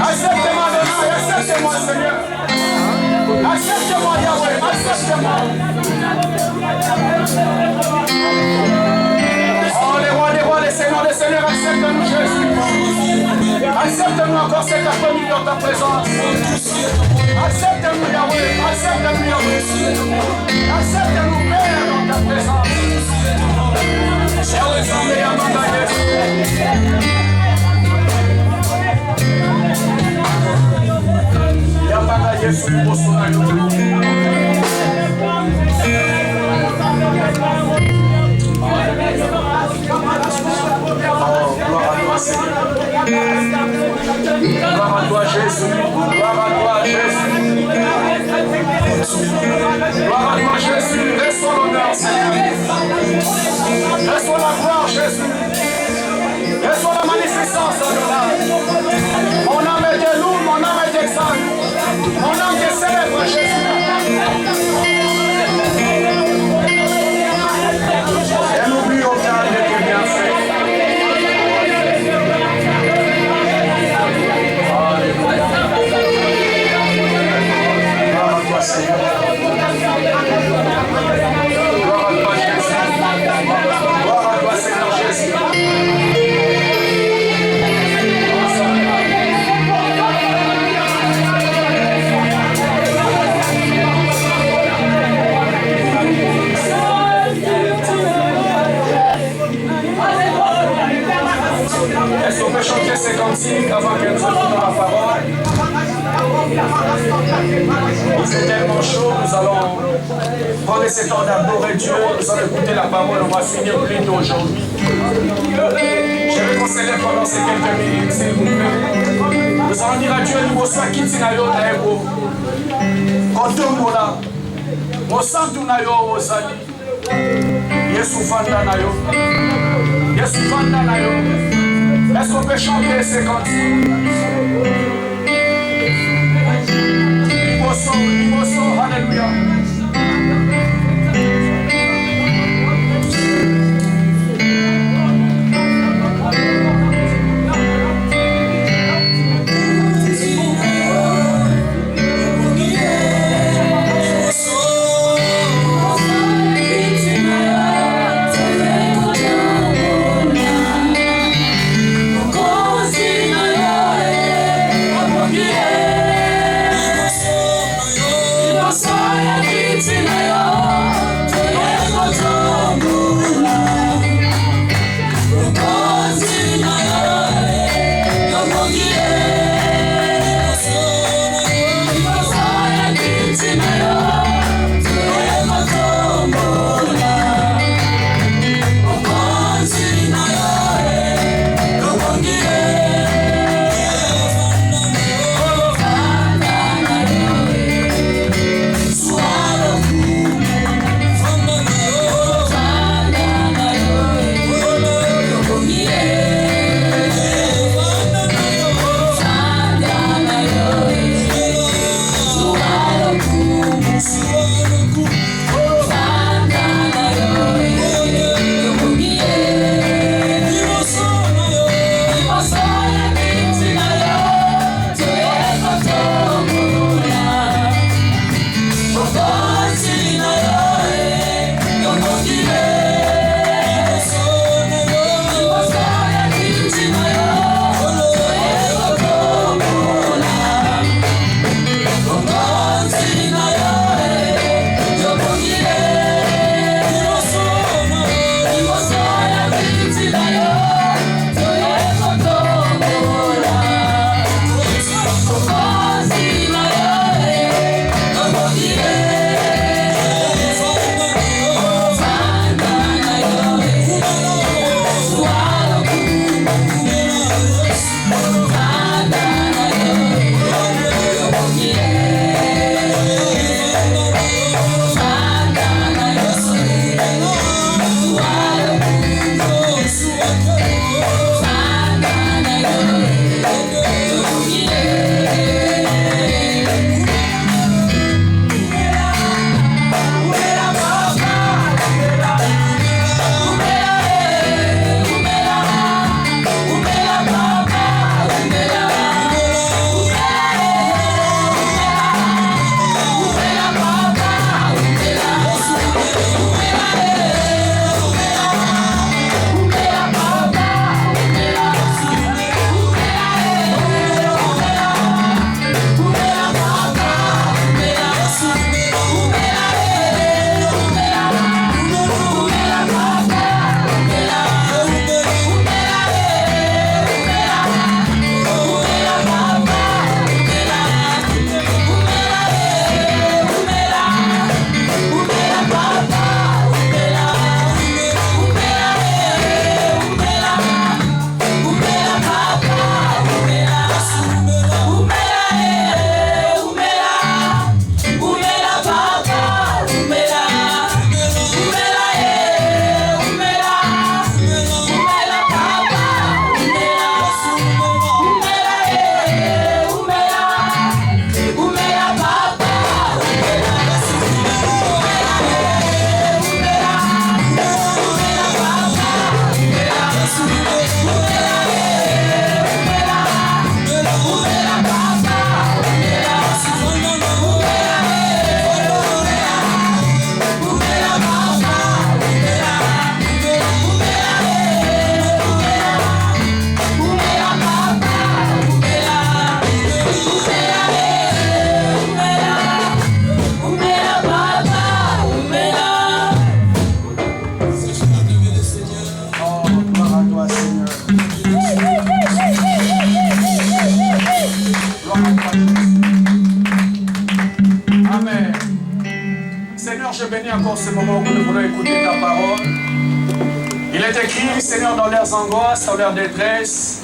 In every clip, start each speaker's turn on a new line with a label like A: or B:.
A: Accepte-moi, Adonai, accepte-moi, Seigneur. Accepte-moi, Yahweh, accepte-moi. Oh, les rois, les seigneurs, accepte-nous, Jésus. Accepte-nous encore cet après-midi dans ta présence. Accepte-nous, Yahweh, accepte-nous, Yahweh. Accepte-nous, Père, dans ta présence. Yahweh, Zambé, Yamanda, Jésus. Yamanda, Jésus, Bosona, oh, gloire à toi, Seigneur. Gloire à toi, Jésus. Gloire à toi, Jésus. Gloire à toi, Jésus. Reçois l'honneur, Seigneur. Reçois la gloire, Jésus. Reçois la magnificence, Adonai. Mon âme est lourde, mon âme est exalte. Mon âme te célèbre, Jésus. Et n'oublie aucun de tes bienfaits. Gloire à toi, Seigneur. Gloire à toi, Jésus. Gloire à toi, Seigneur Jésus. Est-ce qu'on peut chanter ces cantiques avant que nous écoutons la parole? Il fait tellement chaud, nous allons prendre ce temps d'adorer Dieu, nous allons écouter la parole, on va finir plus tôt aujourd'hui. Je vais qu'on s'élève pendant ces quelques minutes, s'il vous plaît. Nous allons dire à Dieu, nous sommes quitte na yo na ego. Kontombola, mosantu na yo ozali. Yesu fanda na yo. Yesu fanda na yo. Est-ce qu'on peut chanter ces cantiques? Liboso, alléluia.
B: Sorry.
A: encore ce moment où nous voulons écouter ta parole. Il est écrit, Seigneur, dans leurs angoisses, dans leur détresse,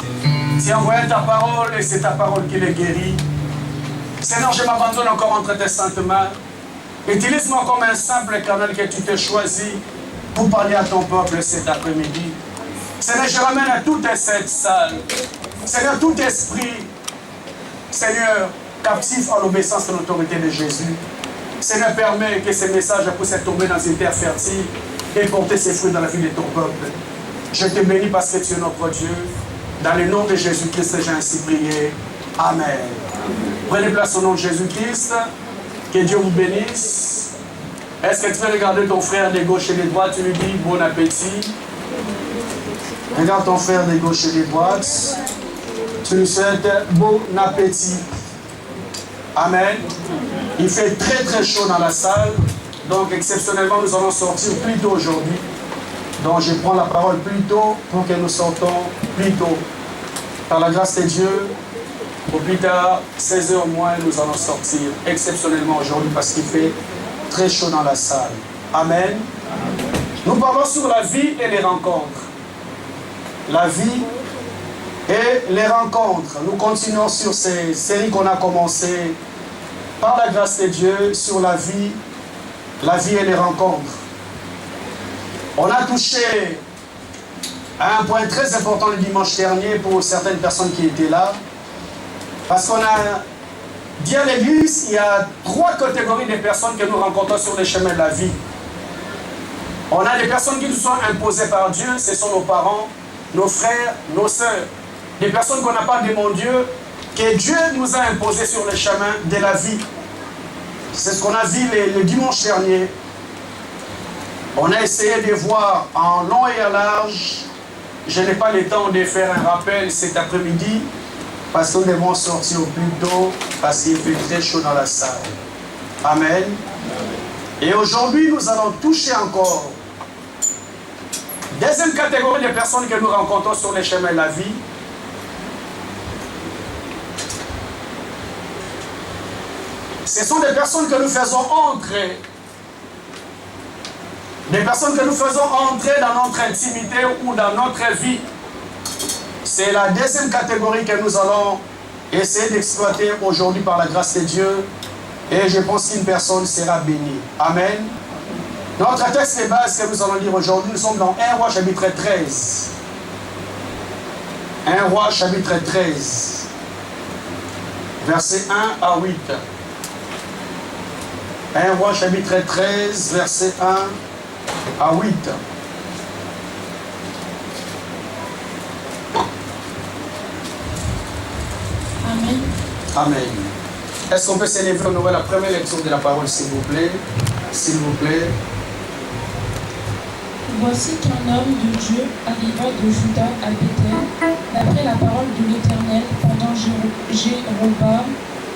A: tu as envoyé ta parole et c'est ta parole qui les guérit. Seigneur, je m'abandonne encore entre tes saintes mains. Utilise-moi comme un simple canal que tu t'es choisi pour parler à ton peuple cet après-midi. Seigneur, je ramène à toute cette salle. Seigneur, tout esprit, Seigneur, captif en l'obéissance de l'autorité de Jésus. Seigneur, permet que ces messages puissent tomber dans une terre fertile et porter ses fruits dans la vie de ton peuple. Je te bénis parce que tu es notre Dieu. Dans le nom de Jésus-Christ, j'ai ainsi prié. Amen. Prenez place au nom de Jésus-Christ. Que Dieu vous bénisse. Est-ce que tu peux regarder ton frère de gauche et de droite? Tu lui dis bon appétit. Regarde ton frère de gauche et de droite. Tu lui souhaites bon appétit. Amen. Il fait très très chaud dans la salle. Donc exceptionnellement, nous allons sortir plus tôt aujourd'hui. Donc je prends la parole plus tôt pour que nous sortons plus tôt. Par la grâce de Dieu, au plus tard, 16h moins, nous allons sortir exceptionnellement aujourd'hui parce qu'il fait très chaud dans la salle. Amen. Nous parlons sur la vie et les rencontres. La vie et les rencontres. Nous continuons sur ces séries qu'on a commencées par la grâce de Dieu sur la vie et les rencontres. On a touché à un point très important le dimanche dernier pour certaines personnes qui étaient là. Parce qu'on a dit à l'église, il y a 3 catégories de personnes que nous rencontrons sur le chemin de la vie. On a des personnes qui nous sont imposées par Dieu, ce sont nos parents, nos frères, nos sœurs. Des personnes qu'on n'a pas demandé Dieu, que Dieu nous a imposées sur le chemin de la vie. C'est ce qu'on a vu le dimanche dernier. On a essayé de voir en long et en large. Je n'ai pas le temps de faire un rappel cet après-midi. Parce que nous devons sortir au plus tôt, parce qu'il fait très chaud dans la salle. Amen. Et aujourd'hui, nous allons toucher encore deuxième catégorie de personnes que nous rencontrons sur les chemins de la vie. Ce sont des personnes que nous faisons entrer. Des personnes que nous faisons entrer dans notre intimité ou dans notre vie. C'est la deuxième catégorie que nous allons essayer d'exploiter aujourd'hui par la grâce de Dieu. Et je pense qu'une personne sera bénie. Amen. Notre texte de base que nous allons lire aujourd'hui, nous sommes dans 1 Roi chapitre 13. 1 Roi chapitre 13. Versets 1 à 8. 1 Roi chapitre 13, verset 1 à 8.
B: Amen.
A: Amen. Est-ce qu'on peut s'élever au nouveau la première lecture de la parole, s'il vous plaît? S'il vous plaît.
B: Voici qu'un homme de Dieu arriva de Juda à Bethel, d'après la parole de l'Éternel, pendant Jéroboam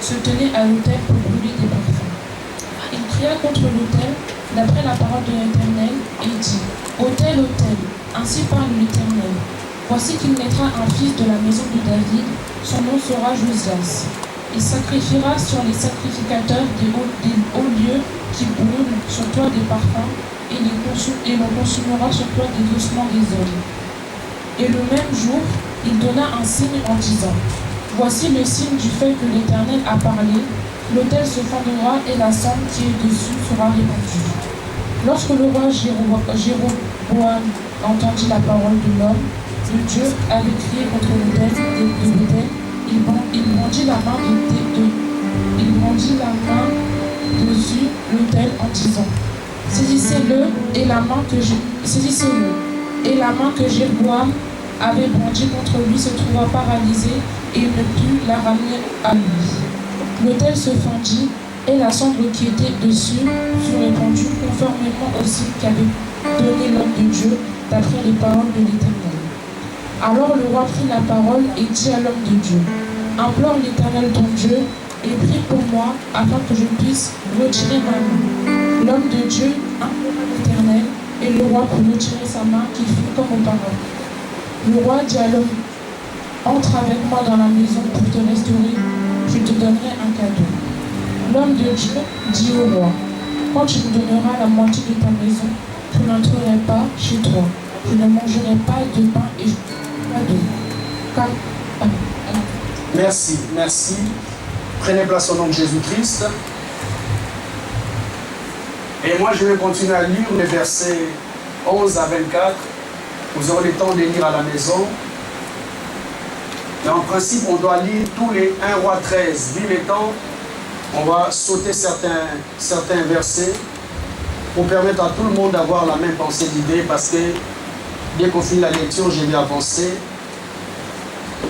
B: se tenait à l'autel pour brûler des parfums. Il cria contre l'autel, d'après la parole de l'Éternel, et dit, Autel, autel, ainsi parle l'Éternel. Voici qu'il naîtra un fils de la maison de David, son nom sera Josias. Il sacrifiera sur les sacrificateurs des hauts lieux qui brûlent sur toi des parfums, et l'on consumera sur toi des ossements des hommes. Et le même jour, il donna un signe en disant, Voici le signe du fait que l'Éternel a parlé, l'autel se fendera et la cendre qui est dessus sera répandue. Lorsque le roi Jéroboam entendit la parole de l'homme, de Dieu avait crié contre l'autel de Bethel, il brandit la main dessus l'autel en disant, Saisissez-le, et la main que Jéroboam avait brandie contre lui se trouva paralysée et il ne put la ramener à lui. L'autel se fendit et la cendre qui était dessus fut répandue conformément au signe qu'avait donné l'homme de Dieu d'après les paroles de l'Éternel. Alors le roi prit la parole et dit à l'homme de Dieu, Implore l'Éternel ton Dieu et prie pour moi afin que je puisse retirer ma main. L'homme de Dieu implora l'Éternel et le roi pour retirer sa main qui fut comme auparavant. Le roi dit à l'homme, Entre avec moi dans la maison pour te restaurer, je te donnerai un cadeau. L'homme de Dieu dit au roi, Quand tu me donneras la moitié de ta maison, je n'entrerai pas chez toi. Je ne mangerai pas de pain et je ne boirai pas d'eau.
A: Merci, merci. Prenez place au nom de Jésus-Christ. Et moi, je vais continuer à lire les versets 11 à 24. Vous aurez le temps de lire à la maison. Mais en principe, on doit lire tous les 1 roi 13. Vu les temps, on va sauter certains versets pour permettre à tout le monde d'avoir la même pensée d'idée, parce que dès qu'on finit la lecture, je vais avancer.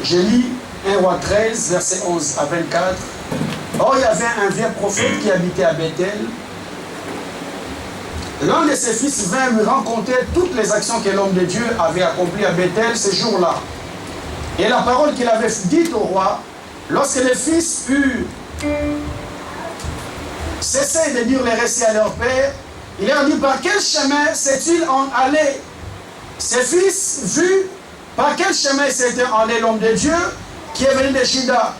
A: Je lis 1 roi 13, versets 11 à 24. Or, il y avait un vieux prophète qui habitait à Bethel. L'un de ses fils vint lui raconter toutes les actions que l'homme de Dieu avait accomplies à Bethel ce jour-là. Et la parole qu'il avait dite au roi, lorsque les fils eurent cessé de dire les récits à leur père, il leur dit: par quel chemin s'est-il allé? Ses fils vus par quel chemin s'était allé l'homme de Dieu qui est venu de Juda.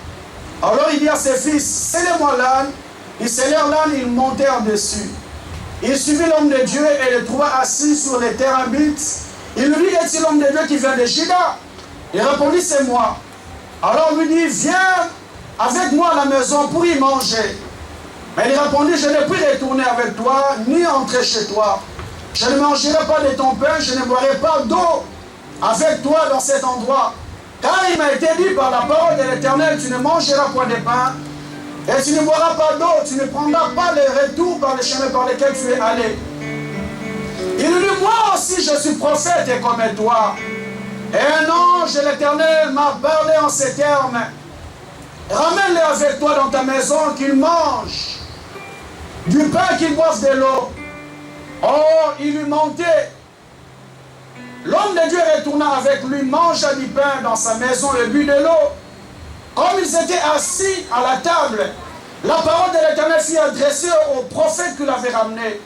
A: Alors il dit à ses fils: scellez-moi l'âne. Ils scellèrent l'âne, ils montèrent dessus. Il suivit l'homme de Dieu et le trouva assis sur les terrabites. Il lui dit: est-il l'homme de Dieu qui vient de Juda? Il répondit: c'est moi. Alors il lui dit: viens avec moi à la maison pour y manger. Mais il répondit: je ne puis retourner avec toi, ni entrer chez toi. Je ne mangerai pas de ton pain, je ne boirai pas d'eau avec toi dans cet endroit. Car il m'a été dit par la parole de l'Éternel: tu ne mangeras point de pain, et tu ne boiras pas d'eau, tu ne prendras pas le retour par le chemin par lequel tu es allé. Il lui dit: moi aussi je suis prophète et comme toi. Et un ange de l'Éternel m'a parlé en ces termes: ramène-les avec toi dans ta maison, qu'ils mangent du pain, qu'ils boivent de l'eau. Or, il lui montait. L'homme de Dieu retourna avec lui, mangea du pain dans sa maison et but de l'eau. Comme ils étaient assis à la table, la parole de l'Éternel fut adressée au prophète qui l'avait ramené.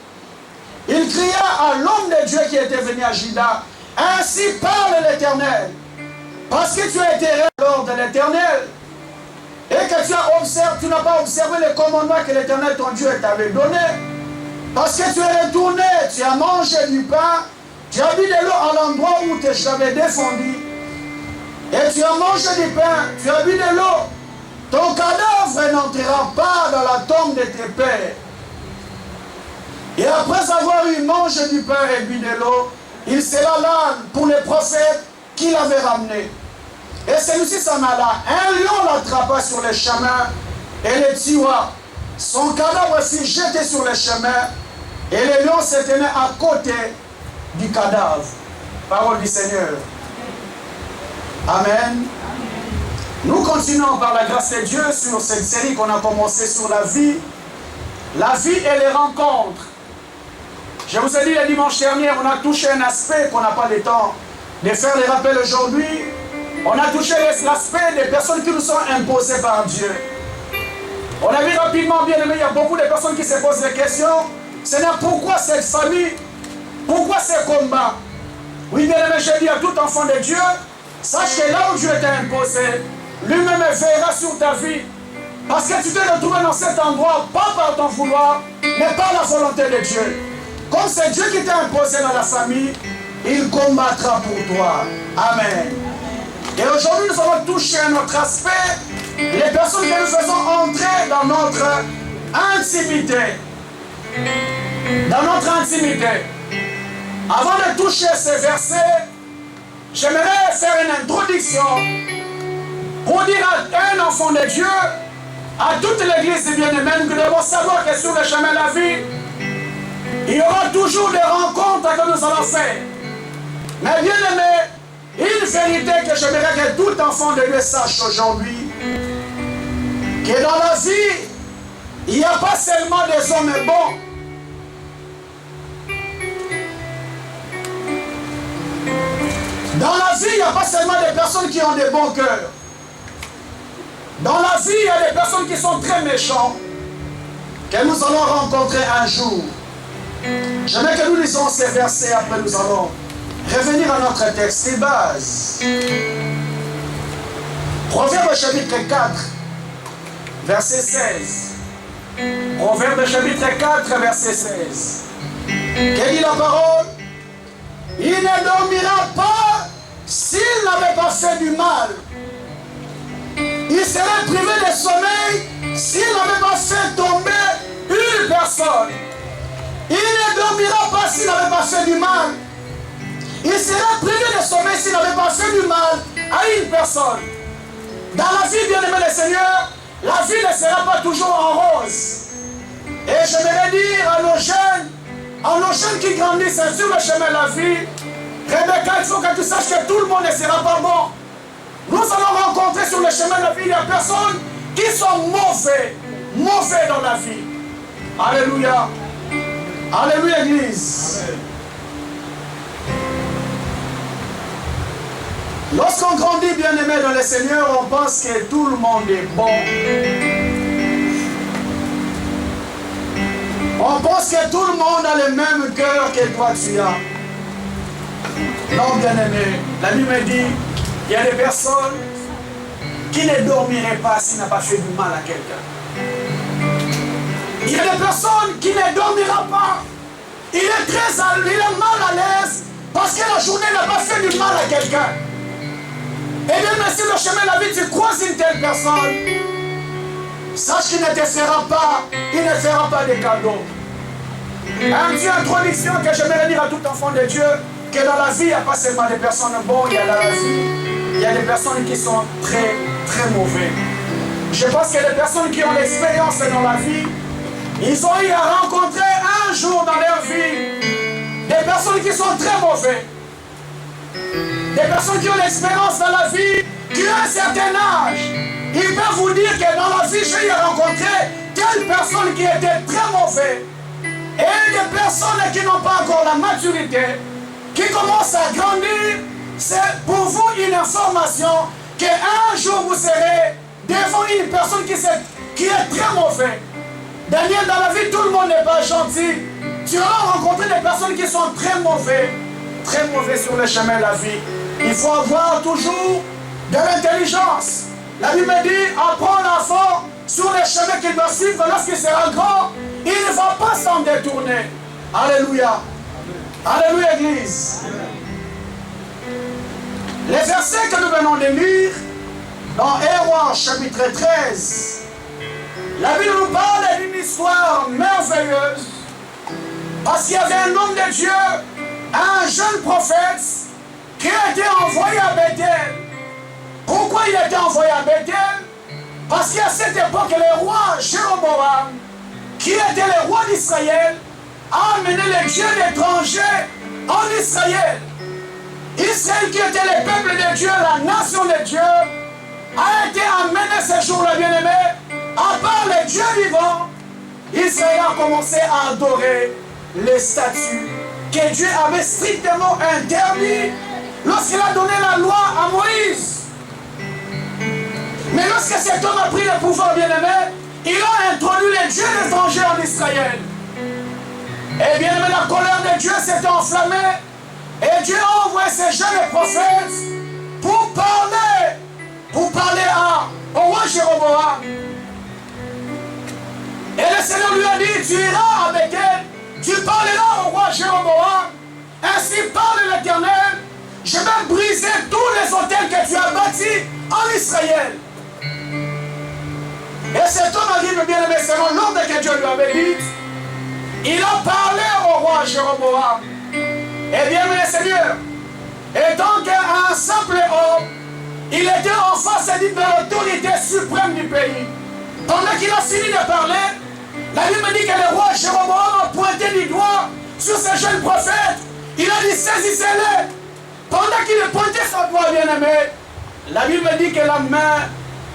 A: Il cria à l'homme de Dieu qui était venu à Juda: ainsi parle l'Éternel, parce que tu as été alors de l'Éternel, et que tu n'as pas observé les commandements que l'Éternel ton Dieu t'avait donné, parce que tu es retourné, tu as mangé du pain, tu as bu de l'eau à l'endroit où je t'avais défendu, et tu as mangé du pain, tu as bu de l'eau. Ton cadavre n'entrera pas dans la tombe de tes pères. Et après avoir eu mangé du pain et bu de l'eau, il sera l'âne pour le prophète qui l'avait ramené. Et celui-ci s'en alla. Un lion l'attrapa sur le chemin et le tua. Son cadavre fut jeté sur le chemin et le lion se tenait à côté du cadavre. Parole du Seigneur. Amen. Nous continuons par la grâce de Dieu sur cette série qu'on a commencé sur la vie et les rencontres. Je vous ai dit le dimanche dernier, on a touché un aspect qu'on n'a pas le temps de faire les rappels aujourd'hui. On a touché l'aspect des personnes qui nous sont imposées par Dieu. On a vu rapidement, bien aimé, il y a beaucoup de personnes qui se posent des questions. Seigneur, pourquoi cette famille? Pourquoi ces combats? Oui, bien aimé, je dis à tout enfant de Dieu, sache que là où Dieu t'a imposé, lui-même veillera sur ta vie. Parce que tu t'es retrouvé dans cet endroit, pas par ton vouloir, mais par la volonté de Dieu. Comme c'est Dieu qui t'a imposé dans la famille, il combattra pour toi. Amen. Et aujourd'hui, nous allons toucher un autre aspect, les personnes que nous faisons entrer dans notre intimité. Dans notre intimité. Avant de toucher ces versets, j'aimerais faire une introduction pour dire à un enfant de Dieu, à toute l'église bien-aimée, que nous devons savoir que sur le chemin de la vie, il y aura toujours des rencontres que nous allons faire. Mais bien aimé, une vérité que j'aimerais que tout enfant de Dieu sache aujourd'hui, que dans la vie, il n'y a pas seulement des hommes bons. Dans la vie, il n'y a pas seulement des personnes qui ont des bons cœurs. Dans la vie, il y a des personnes qui sont très méchantes, que nous allons rencontrer un jour. J'aimerais que nous lisons ces versets, après nous allons revenir à notre texte de base. Proverbe chapitre 4, verset 16. Proverbe chapitre 4, verset 16. Quelle dit la parole? Il ne dormira pas s'il n'avait pas fait du mal. Il serait privé de sommeil s'il n'avait pas fait tomber une personne. Il ne dormira pas s'il n'avait pas fait du mal. Il serait privé de sommeil s'il n'avait pas fait du mal à une personne. Dans la vie, bien-aimé le Seigneur, la vie ne sera pas toujours en rose. Et j'aimerais dire à nos jeunes qui grandissent sur le chemin de la vie, Rebecca, il faut que tu saches que tout le monde ne sera pas bon. Nous allons rencontrer sur le chemin de la vie des personnes qui sont mauvais dans la vie. Alléluia. Alléluia, Église. Lorsqu'on grandit, bien-aimé dans le Seigneur, on pense que tout le monde est bon. On pense que tout le monde a le même cœur que toi tu as. Non, bien-aimé, la Bible me dit, il y a des personnes qui ne dormiraient pas s'ils n'ont pas fait du mal à quelqu'un. Il y a des personnes qui ne dormiront pas. Il est mal à l'aise parce que la journée n'a pas fait du mal à quelqu'un. Et bien, mais si le chemin de la vie, tu croises une telle personne, sache qu'il ne te fera pas, il ne fera pas de cadeaux. Un petit introduction que j'aimerais dire à tout enfant de Dieu, que dans la vie, il n'y a pas seulement des personnes bonnes, il y a dans la vie, il y a des personnes qui sont très, très mauvais. Je pense que les personnes qui ont l'expérience dans la vie, ils ont eu à rencontrer un jour dans leur vie des personnes qui sont très mauvaises. Des personnes qui ont l'expérience dans la vie, qui ont un certain âge. Ils peuvent vous dire que dans la vie, j'ai eu à rencontrer telle personne qui était très mauvaise. Et des personnes qui n'ont pas encore la maturité, qui commencent à grandir, c'est pour vous une information qu'un jour vous serez devant une personne qui est très mauvaise. Daniel, dans la vie, tout le monde n'est pas gentil. Tu vas rencontrer des personnes qui sont très mauvais sur le chemin de la vie. Il faut avoir toujours de l'intelligence. La Bible me dit, apprends l'enfant sur les chemins qu'il doit suivre lorsqu'il sera grand. Il ne va pas s'en détourner. Alléluia. Alléluia, Église. Les versets que nous venons de lire dans Héroïs chapitre 13, la Bible nous parle d'une histoire merveilleuse. Parce qu'il y avait un homme de Dieu, un jeune prophète, qui a été envoyé à Bethel. Pourquoi il a été envoyé à Bethel? Parce qu'à cette époque, le roi Jéroboam, qui était le roi d'Israël, a amené les dieux d'étrangers en Israël. Israël, qui était le peuple de Dieu, la nation de Dieu, a été amené ce jour-là, bien-aimé, à part les dieux vivants. Israël a commencé à adorer les statues que Dieu avait strictement interdites lorsqu'il a donné la loi à Moïse. Mais lorsque cet homme a pris le pouvoir, bien-aimé, il a introduit les dieux étrangers en Israël. Et bien aimé, la colère de Dieu s'est enflammée. Et Dieu a envoyé ces jeunes prophètes pour parler au roi Jéroboam. Et le Seigneur lui a dit, tu iras avec elle, tu parleras au roi Jéroboam. Ainsi parle l'Éternel, je vais briser tous les autels que tu as bâtis en Israël. Et cet homme arrive, bien aimé, selon l'ordre que Dieu lui avait dit. Il a parlé au roi Jéroboam. Et bien aimé Seigneur, étant qu'un simple homme, il était en face de l'autorité suprême du pays. Pendant qu'il a fini de parler, la Bible me dit que le roi Jéroboam a pointé du doigt sur ce jeune prophète. Il a dit, saisissez-le. Pendant qu'il pointait son doigt, bien aimé, la Bible me dit que la main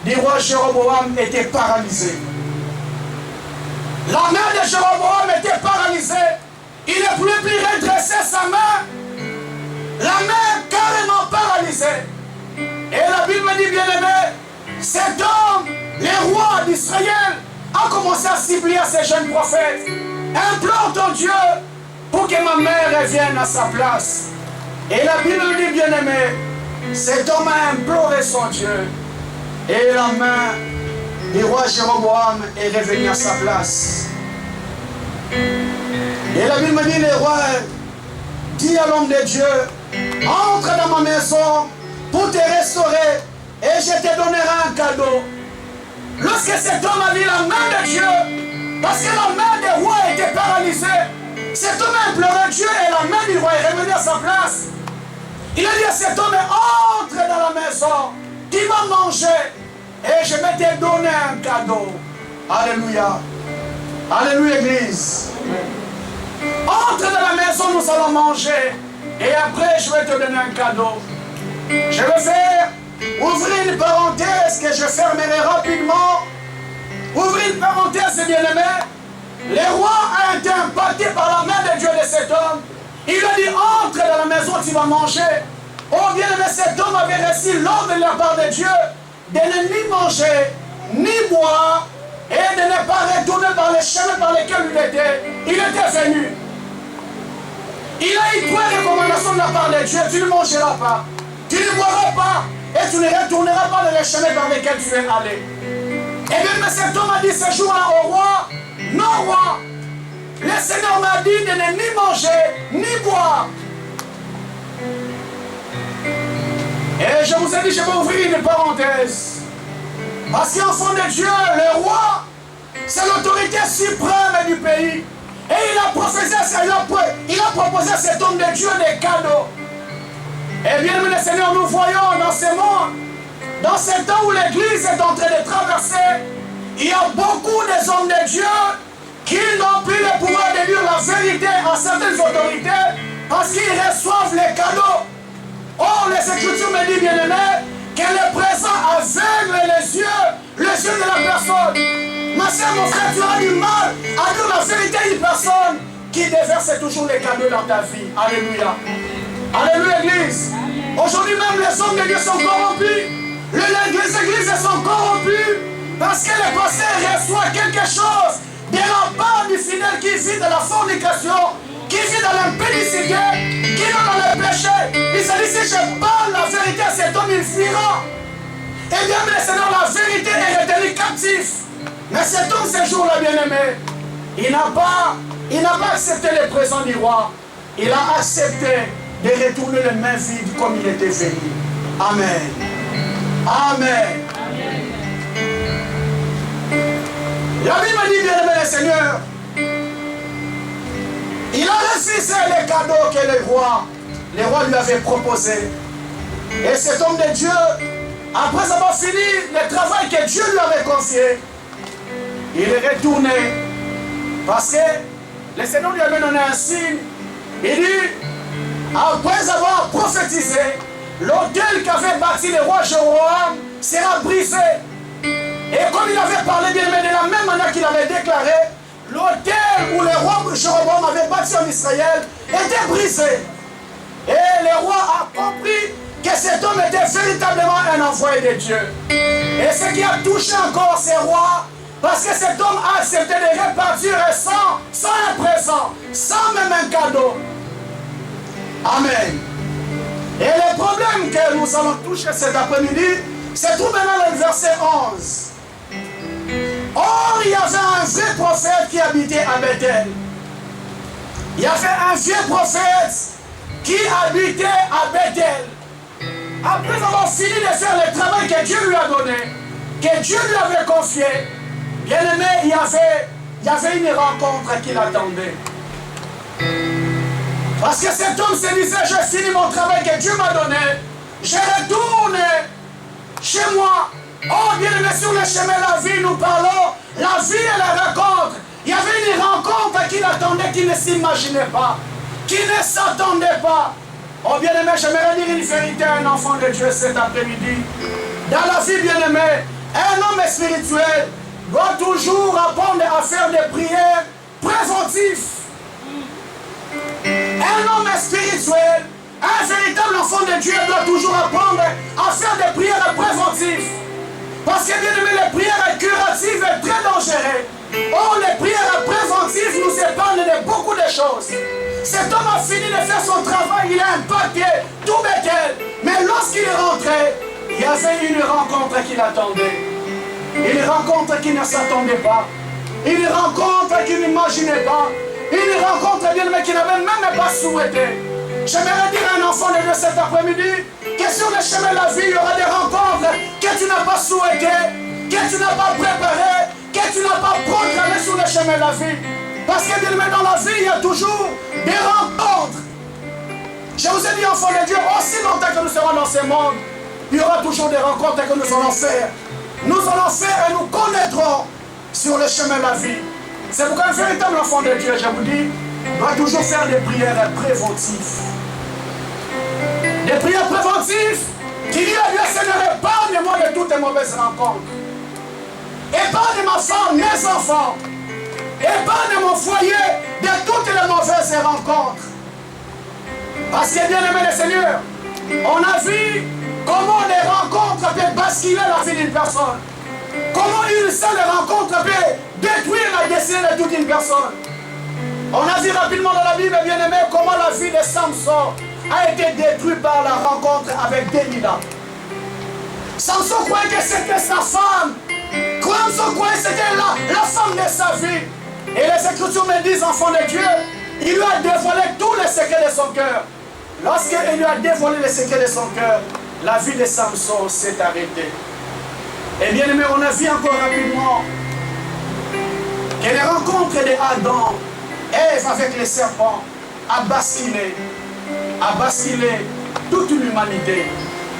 A: du roi Jéroboam était paralysée. La main de Jéroboam était paralysée. Il ne pouvait plus redresser sa main. La main carrément paralysée. Et la Bible me dit, bien aimé, cet homme, le roi d'Israël, a commencé à cibler à ces jeunes prophètes. Implore ton Dieu pour que ma mère revienne à sa place. Et la Bible me dit, bien aimé, cet homme a imploré son Dieu. Et la main
C: le roi Jéroboam est revenu à sa place. Et la Bible me dit, le roi dit à l'homme de Dieu, entre dans ma maison pour te restaurer et je te donnerai un cadeau. Lorsque cet homme a vu la main de Dieu, parce que la main du roi était paralysée, cet homme a imploré Dieu et la main du roi est revenue à sa place. Il a dit à cet homme, entre dans la maison, tu vas manger et je vais te donner un cadeau. Alléluia. Alléluia, Église. Entre dans la maison, nous allons manger et après je vais te donner un cadeau. Je vais faire ouvrir une parenthèse que je fermerai rapidement. Ouvrir une parenthèse, bien-aimé. Le roi a été impacté par la main de Dieu de cet homme. Il lui a dit, entre dans la maison, tu vas manger. Oh bien-aimé, cet homme avait reçu l'ordre de la part de Dieu de ne ni manger, ni boire, et de ne pas retourner par les chemins par lesquels il était venu. Il a eu trois recommandations de la part de Dieu. Tu ne mangeras pas, tu ne boiras pas, et tu ne retourneras pas dans les chemins par lesquels tu es allé. Et bien, mais cet homme a dit ce jour-là au roi, non roi, le Seigneur m'a dit de ne ni manger, ni boire. Et je vous ai dit, je vais ouvrir une parenthèse. Parce qu'enfant de Dieu, le roi, c'est l'autorité suprême du pays. Et il a proposé à cet homme de Dieu des cadeaux. Et bien, le Seigneur, nous voyons dans ce monde, dans ce temps où l'Église est en train de traverser, il y a beaucoup des hommes de Dieu qui n'ont plus le pouvoir de dire la vérité à certaines autorités parce qu'ils reçoivent les cadeaux. Or, les Écritures me disent, bien-aimé, que le présent aveugle les yeux de la personne. Ma soeur, mon frère, tu as du mal à dire la vérité à une personne qui déverse toujours les cadeaux dans ta vie. Alléluia. Alléluia, Église. Aujourd'hui même, les hommes de Dieu sont corrompus. Les églises sont corrompues parce que le pasteur reçoit quelque chose de la part du fidèle qui vit dans la fornication, qui vit dans l'impudicité, qui vit dans le péché. Il se dit, si je parle la vérité à cet homme, il fuira. Et bien, le Seigneur, la vérité est retenue captif. Mais cet homme, ce jour-là, bien-aimé, il n'a pas accepté le présent du roi. Il a accepté de retourner les mains vides comme il était venu. Amen. Amen. La Bible dit, bien-aimé le Seigneur, il a refusé les cadeaux que le roi lui avait proposés. Et cet homme de Dieu, après avoir fini le travail que Dieu lui avait confié, il est retourné parce que le Seigneur lui avait donné un signe. Il dit, après avoir prophétisé, l'autel qu'avait bâti le roi Jéroboam sera brisé. Et comme il avait parlé bien, mais de la même manière qu'il avait déclaré, l'autel où le roi Jéroboam avait bâti en Israël était brisé. Et le roi a compris que cet homme était véritablement un envoyé de Dieu. Et ce qui a touché encore ces rois, parce que cet homme a accepté de repartir sans un présent, sans même un cadeau. Amen. Et le problème que nous allons toucher cet après-midi, c'est tout maintenant le verset 11. Or, il y avait un vrai prophète qui habitait à Bethel. Il y avait un vieux prophète qui habitait à Bethel. Après avoir fini de faire le travail que Dieu lui a donné, que Dieu lui avait confié, bien aimé, il y avait une rencontre qui l'attendait. Parce que cet homme se disait, j'ai fini mon travail que Dieu m'a donné, je retourne chez moi. Oh bien aimé, sur le chemin de la vie, nous parlons, la vie et la rencontre. Il y avait une rencontre qui l'attendait, qui ne s'imaginait pas, qui ne s'attendait pas. Oh bien aimé, j'aimerais dire une vérité à un enfant de Dieu cet après-midi. Dans la vie, bien aimé, un homme spirituel doit toujours apprendre à faire des prières préventives. Un homme spirituel, un véritable enfant de Dieu doit toujours apprendre à faire des prières préventives. Parce que bien aimé, les prières curatives sont très dangereuses. Or, les prières préventives nous épargnent de beaucoup de choses. Cet homme a fini de faire son travail, il a impacté tout Bethel. Mais lorsqu'il est rentré, il y avait une rencontre qui l'attendait. Une rencontre qui ne s'attendait pas. Une rencontre qui n'imaginait pas. Une rencontre, bien aimé, qui n'avait même pas souhaité. J'aimerais dire à un enfant de Dieu cet après-midi que sur le chemin de la vie, il y aura des rencontres que tu n'as pas souhaitées, que tu n'as pas préparées, que tu n'as pas programmées sur le chemin de la vie. Parce que bien aimé, dans la vie, il y a toujours des rencontres. Je vous ai dit, enfants de Dieu, aussi longtemps que nous serons dans ce monde, il y aura toujours des rencontres que nous allons faire. Nous allons faire et nous connaîtrons sur le chemin de la vie. C'est pourquoi un véritable enfant de Dieu, je vous dis, doit toujours faire des prières préventives. Des prières préventives qui disent à Dieu, Seigneur, épargne-moi de toutes les mauvaises rencontres. Épargne ma femme, mes enfants. Épargne mon foyer de toutes les mauvaises rencontres. Parce que, bien aimé le Seigneur, on a vu comment les rencontres peuvent basculer la vie d'une personne. Comment une seule rencontre peut détruire la destinée de toute une personne. On a vu rapidement dans la Bible, bien aimé, comment la vie de Samson a été détruite par la rencontre avec Delilah. Samson croyait que c'était sa femme. Samson croyait que c'était la femme de sa vie. Et les Écritures me disent, enfant de Dieu, il lui a dévoilé tous les secrets de son cœur. Lorsqu'il lui a dévoilé les secrets de son cœur, la vie de Samson s'est arrêtée. Et bien aimé, on a vu encore rapidement que les rencontres d'Adam, Ève avec les serpents, a basculé toute l'humanité.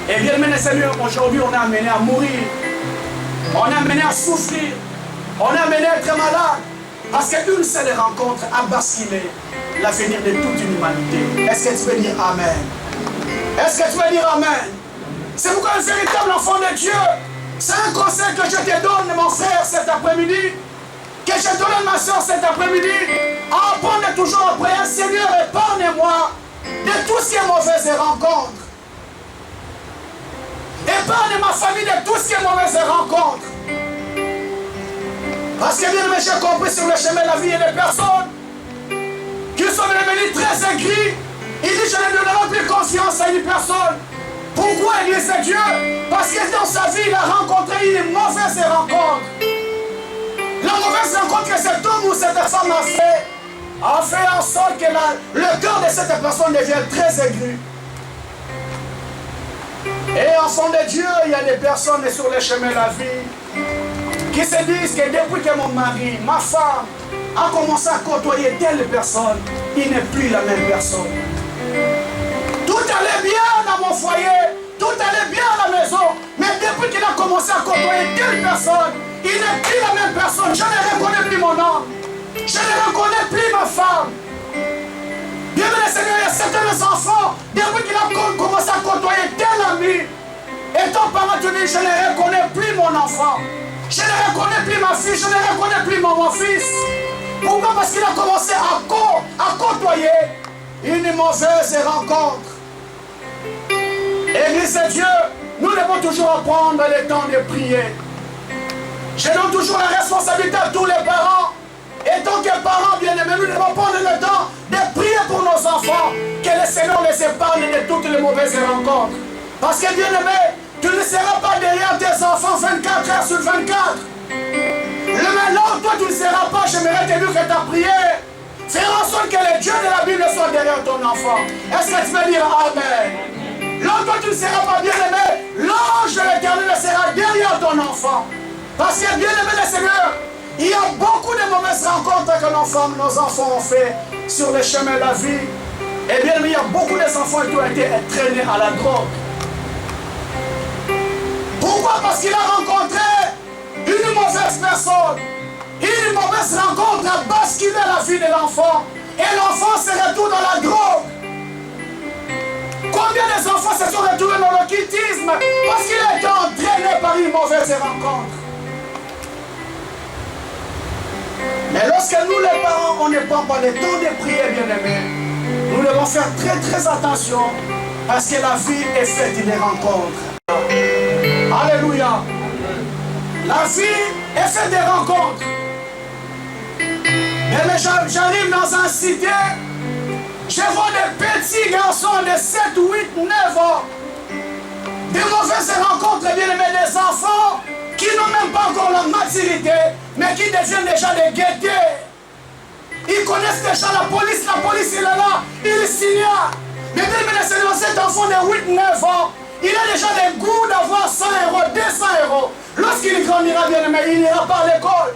C: Et bien aimé, Seigneur, aujourd'hui on est amené à mourir, on est amené à souffrir, on est amené à être malade, parce qu'une seule rencontre a basculé l'avenir de toute une humanité. Est-ce que tu veux dire Amen? Est-ce que tu veux dire Amen? C'est pourquoi un véritable enfant de Dieu, c'est un conseil que je te donne, mon frère, cet après-midi, que je donne ma soeur cet après-midi, à apprendre toujours à prier, Seigneur, épargne-moi de tout ce qui est mauvaise rencontre. Épargne ma famille de tout ce qui est mauvaise rencontre. Parce que bien aimé, j'ai compris sur le chemin de la vie, il y a des personnes qui sont devenues très aigries. Il dit, je ne donnerai plus confiance à une personne. Pourquoi Église de Dieu? Parce que dans sa vie, il a rencontré une mauvaise rencontre. La mauvaise rencontre que cet homme ou cette femme a fait en sorte que le cœur de cette personne devienne très aigu. Et enfant de Dieu, il y a des personnes sur le chemin de la vie qui se disent que depuis que mon mari, ma femme, a commencé à côtoyer telle personne, il n'est plus la même personne. Tout allait bien dans mon foyer, tout allait bien à la maison, mais depuis qu'il a commencé à côtoyer telle personne, il n'est plus la même personne. Je ne reconnais plus mon homme, je ne reconnais plus ma femme. Bien aimé Seigneur, il y a certains enfants, depuis qu'il a commencé à côtoyer tel ami, et ton parent te dit, je ne reconnais plus mon enfant, je ne reconnais plus ma fille, je ne reconnais plus mon fils. Pourquoi? Parce qu'il a commencé à côtoyer une mauvaise rencontre. Église de Dieu, nous devons toujours apprendre le temps de prier. Je donne toujours la responsabilité à tous les parents. Et tant que parents bien-aimés, nous devons prendre le temps de prier pour nos enfants, que le Seigneur les épargne de toutes les mauvaises rencontres. Parce que bien-aimé, tu ne seras pas derrière tes enfants 24 heures sur 24. Le maintenant, toi tu ne seras pas, j'aimerais te dire que ta prière, faire en sorte que le Dieu de la Bible soit derrière ton enfant. Est-ce que tu veux dire Amen? Là, toi tu ne seras pas bien-aimé, l'ange de l'Éternel sera derrière ton enfant. Parce que bien-aimé le Seigneur, il y a beaucoup de mauvaises rencontres que nos enfants ont fait sur le chemin de la vie. Et bien aimé, il y a beaucoup d'enfants qui ont été traînés à la drogue. Pourquoi? Parce qu'il a rencontré une mauvaise personne. Une mauvaise rencontre a basculé la vie de l'enfant. Et l'enfant se retrouve dans la drogue. Combien d'enfants se sont retrouvés dans l'occultisme parce qu'il a été entraîné par une mauvaise rencontre? Mais lorsque nous les parents, on ne prend pas le temps de prier, bien-aimés, nous devons faire très très attention parce que la vie est faite de rencontres. Alléluia. La vie est faite de rencontres. Mais j'arrive dans un cité, je vois des petits garçons de 7, 8, 9 ans. Des mauvaises rencontres, bien aimés, des enfants qui n'ont même pas encore maturité, mais qui deviennent déjà des guettés. Ils connaissent déjà la police est là, il signale. Mais bien, cet enfant de 8-9 ans, il a déjà le goût d'avoir 100 euros, 200 euros. Lorsqu'il grandira, bien aimé, il n'ira pas à l'école.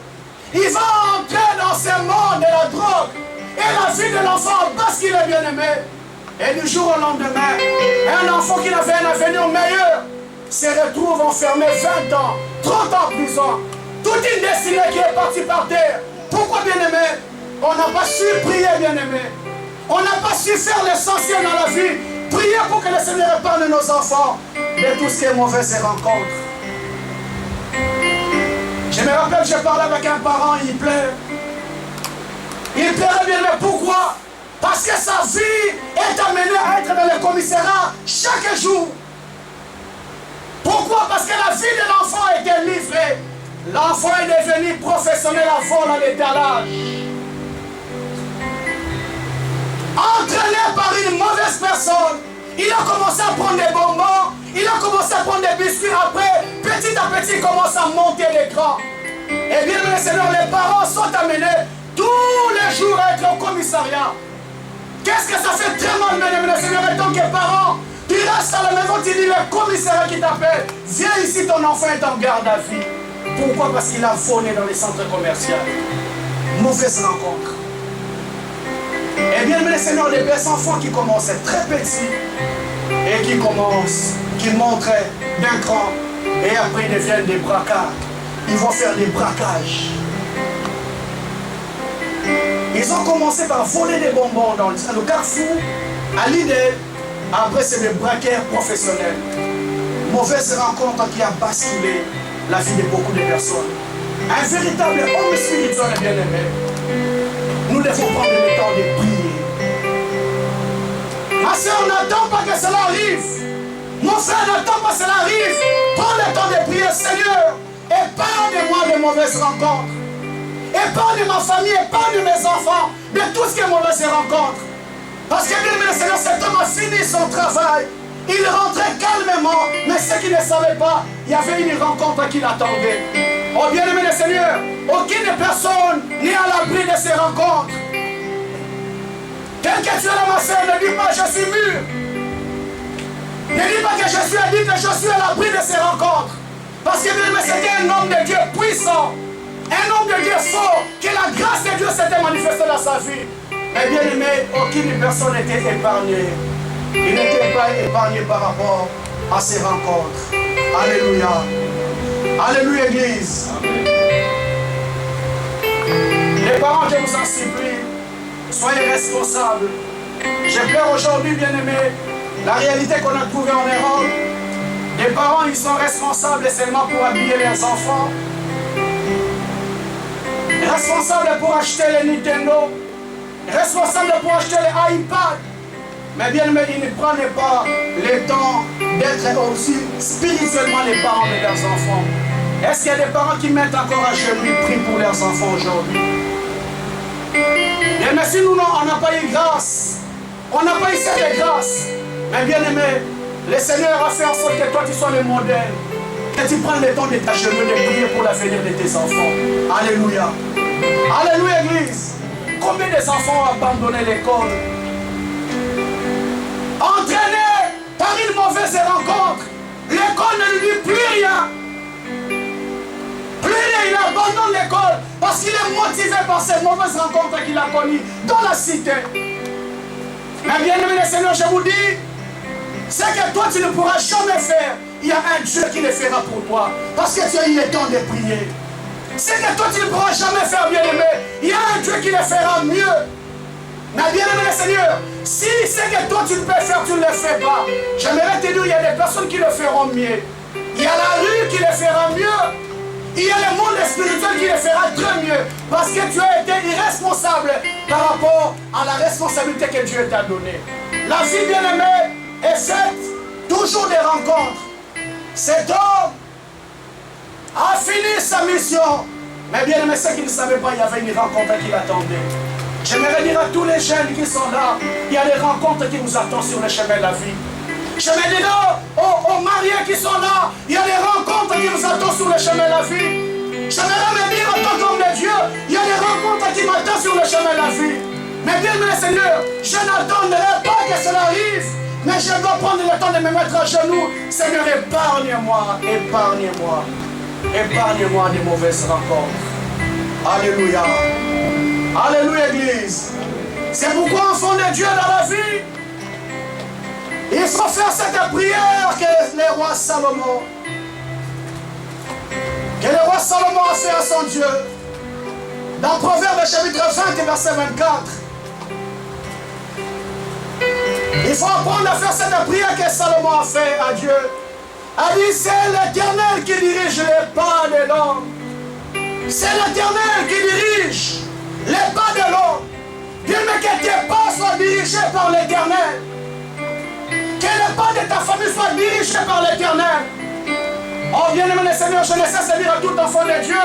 C: Il va entrer dans ce monde de la drogue. Et la vie de l'enfant bascule, bien aimé. Et du jour au lendemain, un enfant qui avait un avenir meilleur se retrouve enfermé 20 ans, 30 ans en prison. Toute une destinée qui est partie par terre. Pourquoi, bien aimé? On n'a pas su prier, bien aimé. On n'a pas su faire l'essentiel dans la vie. Prier pour que le Seigneur épargne nos enfants de tout ce qui est mauvais et rencontre. Je me rappelle, je parlais avec un parent, il pleure. Il pleurait, bien aimé. Pourquoi? Parce que sa vie est amenée à être dans le commissariat chaque jour. Pourquoi? Parce que la vie de l'enfant a été livrée. L'enfant est devenu professionnel à vol à l'étalage. Entraîné par une mauvaise personne, il a commencé à prendre des bonbons, il a commencé à prendre des biscuits. Après, petit à petit, il commence à monter l'écran. Et bien, mes seigneurs, les parents sont amenés tous les jours à être au commissariat. Qu'est-ce que ça fait très mal, mesdames et seigneurs, en tant que parents? Tu restes à la maison, tu dis le commissariat qui t'appelle. Viens ici, ton enfant est en garde à vue. Pourquoi? Parce qu'il a volé dans les centres commerciaux. Mauvaise rencontre. Et bien, mes seigneurs, les petits enfants qui commencent très petits et qui montrent d'un cran, et après ils deviennent des braquards. Ils vont faire des braquages. Ils ont commencé par voler des bonbons dans le carrefour, à l'idée. Après, c'est des braqueurs professionnels. Mauvaise rencontre qui a basculé la vie de beaucoup de personnes. Un véritable homme spirituel et bien-aimé. Nous devons prendre le temps de prier. Ma soeur, n'attends pas que cela arrive. Mon frère, n'attends pas que cela arrive. Prends le temps de prier. Seigneur, épargne-moi de mauvaises rencontres. Épargne ma famille, épargne mes enfants de tout ce qui est mauvaise rencontre. Parce que bien aimé Seigneur, cet homme a fini son travail. Il rentrait calmement, mais ce qu'il ne savait pas, il y avait une rencontre qui l'attendait. Oh bien aimé le Seigneur, aucune personne n'est à l'abri de ces rencontres. Quel que tu es là, ma soeur, ne dis pas je suis mûr. Ne dis pas que je suis addict, je suis à l'abri de ces rencontres. Parce que bien aimé, c'était un homme de Dieu puissant, un homme de Dieu fort, que la grâce de Dieu s'était manifestée dans sa vie. Mais bien aimé, aucune personne n'était épargnée. Il n'était pas épargné par rapport à ces rencontres. Alléluia. Alléluia, Église. Amen. Les parents, je vous en supplie, soyez responsables. Je pleure aujourd'hui, bien aimé, la réalité qu'on a trouvée en Europe. Les parents, ils sont responsables seulement pour habiller leurs enfants. Responsables pour acheter les Nintendo. Responsables pour acheter les iPads. Mais bien aimé, ils ne prennent pas le temps d'être aussi spirituellement les parents de leurs enfants. Est-ce qu'il y a des parents qui mettent encore à genoux et prient pour leurs enfants aujourd'hui? Bien, mais si nous, on n'a pas eu grâce, on n'a pas eu cette grâce, mais bien aimé, le Seigneur a fait en sorte que toi tu sois le modèle, que tu prennes le temps de t'agenouiller, de prier pour l'avenir de tes enfants. Alléluia. Alléluia, Église. Combien des enfants ont abandonné l'école? Entraîné par une mauvaise rencontre, l'école ne lui dit plus rien. Plus rien, il abandonne l'école parce qu'il est motivé par cette mauvaise rencontre qu'il a connue dans la cité. Mais bien aimé le Seigneur, je vous dis, ce que toi tu ne pourras jamais faire, il y a un Dieu qui le fera pour toi. Parce que tu as eu le temps de prier. Ce que toi tu ne pourras jamais faire, bien aimé, il y a un Dieu qui le fera mieux. Mais bien aimé le Seigneur, si ce que toi tu ne peux faire, tu ne le fais pas, j'aimerais te dire, il y a des personnes qui le feront mieux. Il y a la rue qui le fera mieux. Il y a le monde spirituel qui le fera très mieux. Parce que tu as été irresponsable par rapport à la responsabilité que Dieu t'a donnée. La vie bien aimée est faite toujours des rencontres. Cet homme a fini sa mission. Mais bien aimé, ceux qui ne savaient pas, il y avait une rencontre qui l'attendait. J'aimerais dire à tous les jeunes qui sont là, il y a des rencontres qui nous attendent sur le chemin de la vie. Je me dis aux mariés qui sont là, il y a des rencontres qui nous attendent sur le chemin de la vie. Je J'aimerais me dire en tant qu'homme de Dieu, il y a des rencontres qui m'attendent sur le chemin de la vie. Mais bien, mon Seigneur, je n'attendrai pas que cela arrive. Mais je dois prendre le temps de me mettre à genoux. Seigneur, épargne-moi, épargne-moi. Épargne-moi des mauvaises rencontres. Alléluia. Alléluia, Église. C'est pourquoi, enfant de Dieu dans la vie, il faut faire cette prière que le roi Salomon, a fait à son Dieu. Dans Proverbe chapitre 20 verset 24. Il faut apprendre à faire cette prière que Salomon a fait à Dieu. A dit, c'est l'Éternel qui dirige les pas de l'homme. C'est l'Éternel qui dirige les pas de l'homme. Dieu ne que tes pas soient dirigés par l'Éternel. Que les pas de ta famille soient dirigés par l'Éternel. Oh bien-aimé Seigneur, je ne cesse de dire à tout enfant de Dieu,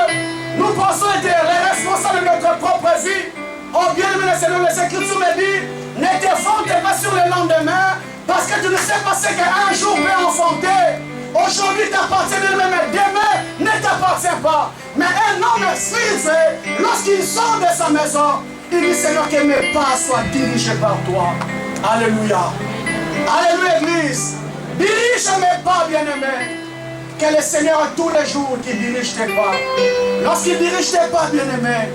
C: nous pensons être les responsables de notre propre vie. Oh bien-aimé Seigneur, les Écritures me disent, ne te fonte pas sur le lendemain, parce que tu ne sais pas ce qu'un jour peut enfanter. Aujourd'hui t'appartient mais demain ne t'appartient pas. Mais un homme spirituel, lorsqu'il sort de sa maison, il dit Seigneur que mes pas soient dirigés par toi. Alléluia. Alléluia Église. Dirige mes pas bien-aimés. Que le Seigneur tous les jours qui dirige tes pas. Lorsqu'il dirige tes pas bien-aimés,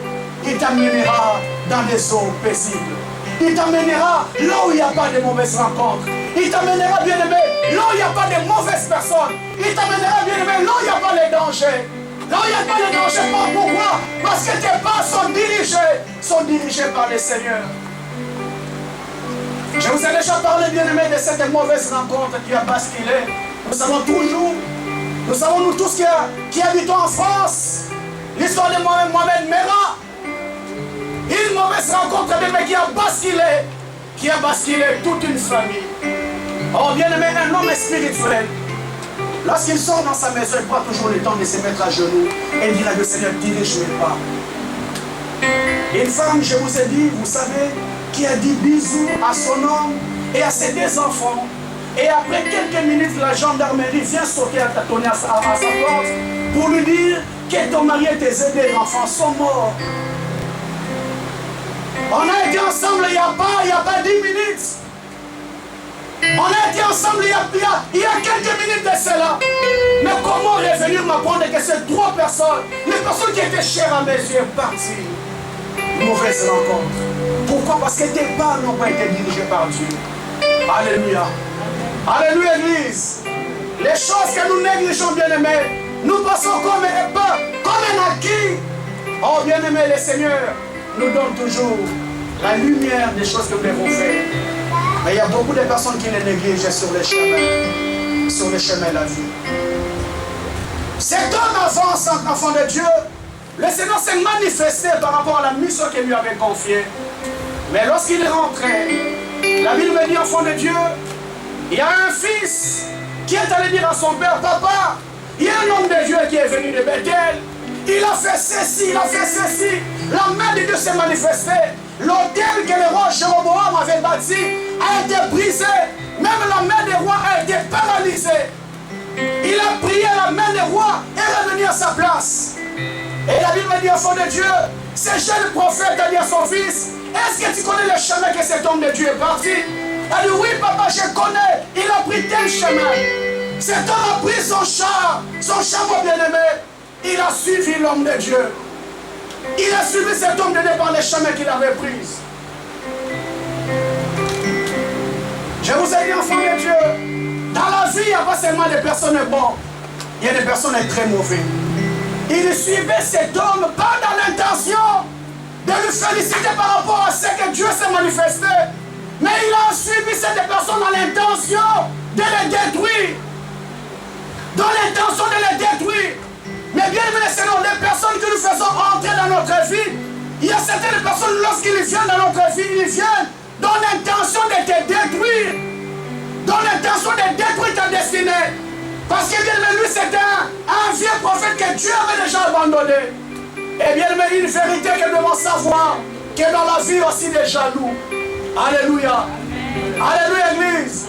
C: il t'amènera dans des eaux paisibles. Il t'amènera là où il n'y a pas de mauvaises rencontres. Il t'amènera, bien-aimé, là où il n'y a pas de mauvaises personnes. Il t'amènera, bien-aimé, là où il n'y a pas de danger. Là où il n'y a pas de danger, pourquoi? Parce que tes pas sont dirigés par le Seigneur. Je vous ai déjà parlé, bien-aimé, de cette mauvaise rencontre qui a basculé. Nous savons nous tous qui habitons en France, l'histoire de Mohamed Merah. Une mauvaise rencontre de mec qui a basculé toute une famille. Oh bien aimé, un homme spirituel, lorsqu'il sort dans sa maison, il prend toujours le temps de se mettre à genoux et dire à Dieu Seigneur, dirige mes pas. Une femme, je vous ai dit, vous savez, qui a dit bisous à son homme et à ses deux enfants. Et après quelques minutes, la gendarmerie vient sauter à sa porte pour lui dire que ton mari et tes deux enfants sont morts. On a été ensemble il n'y a pas 10 minutes. On a été ensemble il y a quelques minutes de cela. Mais comment revenir m'apprendre que ces trois personnes, les personnes qui étaient chères à mes yeux, parties? Mauvaise rencontre. Pourquoi? Parce que tes pas n'ont pas été dirigés par Dieu. Alléluia. Alléluia, Église. Les choses que nous négligeons, bien-aimés, nous passons comme un acquis. Oh, bien-aimé, le Seigneur nous donne toujours la lumière des choses que nous devons faire. Mais il y a beaucoup de personnes qui les négligent sur les chemins de la vie. Cet homme avance en enfant de Dieu. Le Seigneur s'est manifesté par rapport à la mission qu'il lui avait confiée. Mais lorsqu'il est rentré, la Bible me dit, enfant de Dieu, il y a un fils qui est allé dire à son père, papa, il y a un homme de Dieu qui est venu de Bethel. Il a fait ceci, il a fait ceci. La main de Dieu s'est manifestée. L'autel que le roi Jéroboam avait bâti a été brisé. Même la main du roi a été paralysée. Il a prié, la main du roi est revenue à sa place. Et la Bible dit, enfant de Dieu, ce jeune prophète a dit à son fils, est-ce que tu connais le chemin que cet homme de Dieu est parti? Il a dit, oui papa, je connais. Il a pris tel chemin. Cet homme a pris son chameau bien-aimé. Il a suivi l'homme de Dieu. Il a suivi cet homme de Dieu par les chemins qu'il avait pris. Je vous ai dit, enfants de Dieu, dans la vie, il n'y a pas seulement des personnes bonnes, il y a des personnes très mauvaises. Il suivait cet homme pas dans l'intention de lui féliciter par rapport à ce que Dieu s'est manifesté, mais il a suivi cette personne dans l'intention de les détruire. Dans l'intention de les détruire. Mais bien aimé, c'est les personnes que nous faisons entrer dans notre vie. Il y a certaines personnes, lorsqu'ils viennent dans notre vie, ils viennent dans l'intention de te détruire. Dans l'intention de détruire ta destinée. Parce que bien aimé, lui, c'était un vieux prophète que Dieu avait déjà abandonné. Et bien aimé, une vérité que nous devons savoir, que dans la vie aussi des jaloux. Alléluia. Alléluia, Église.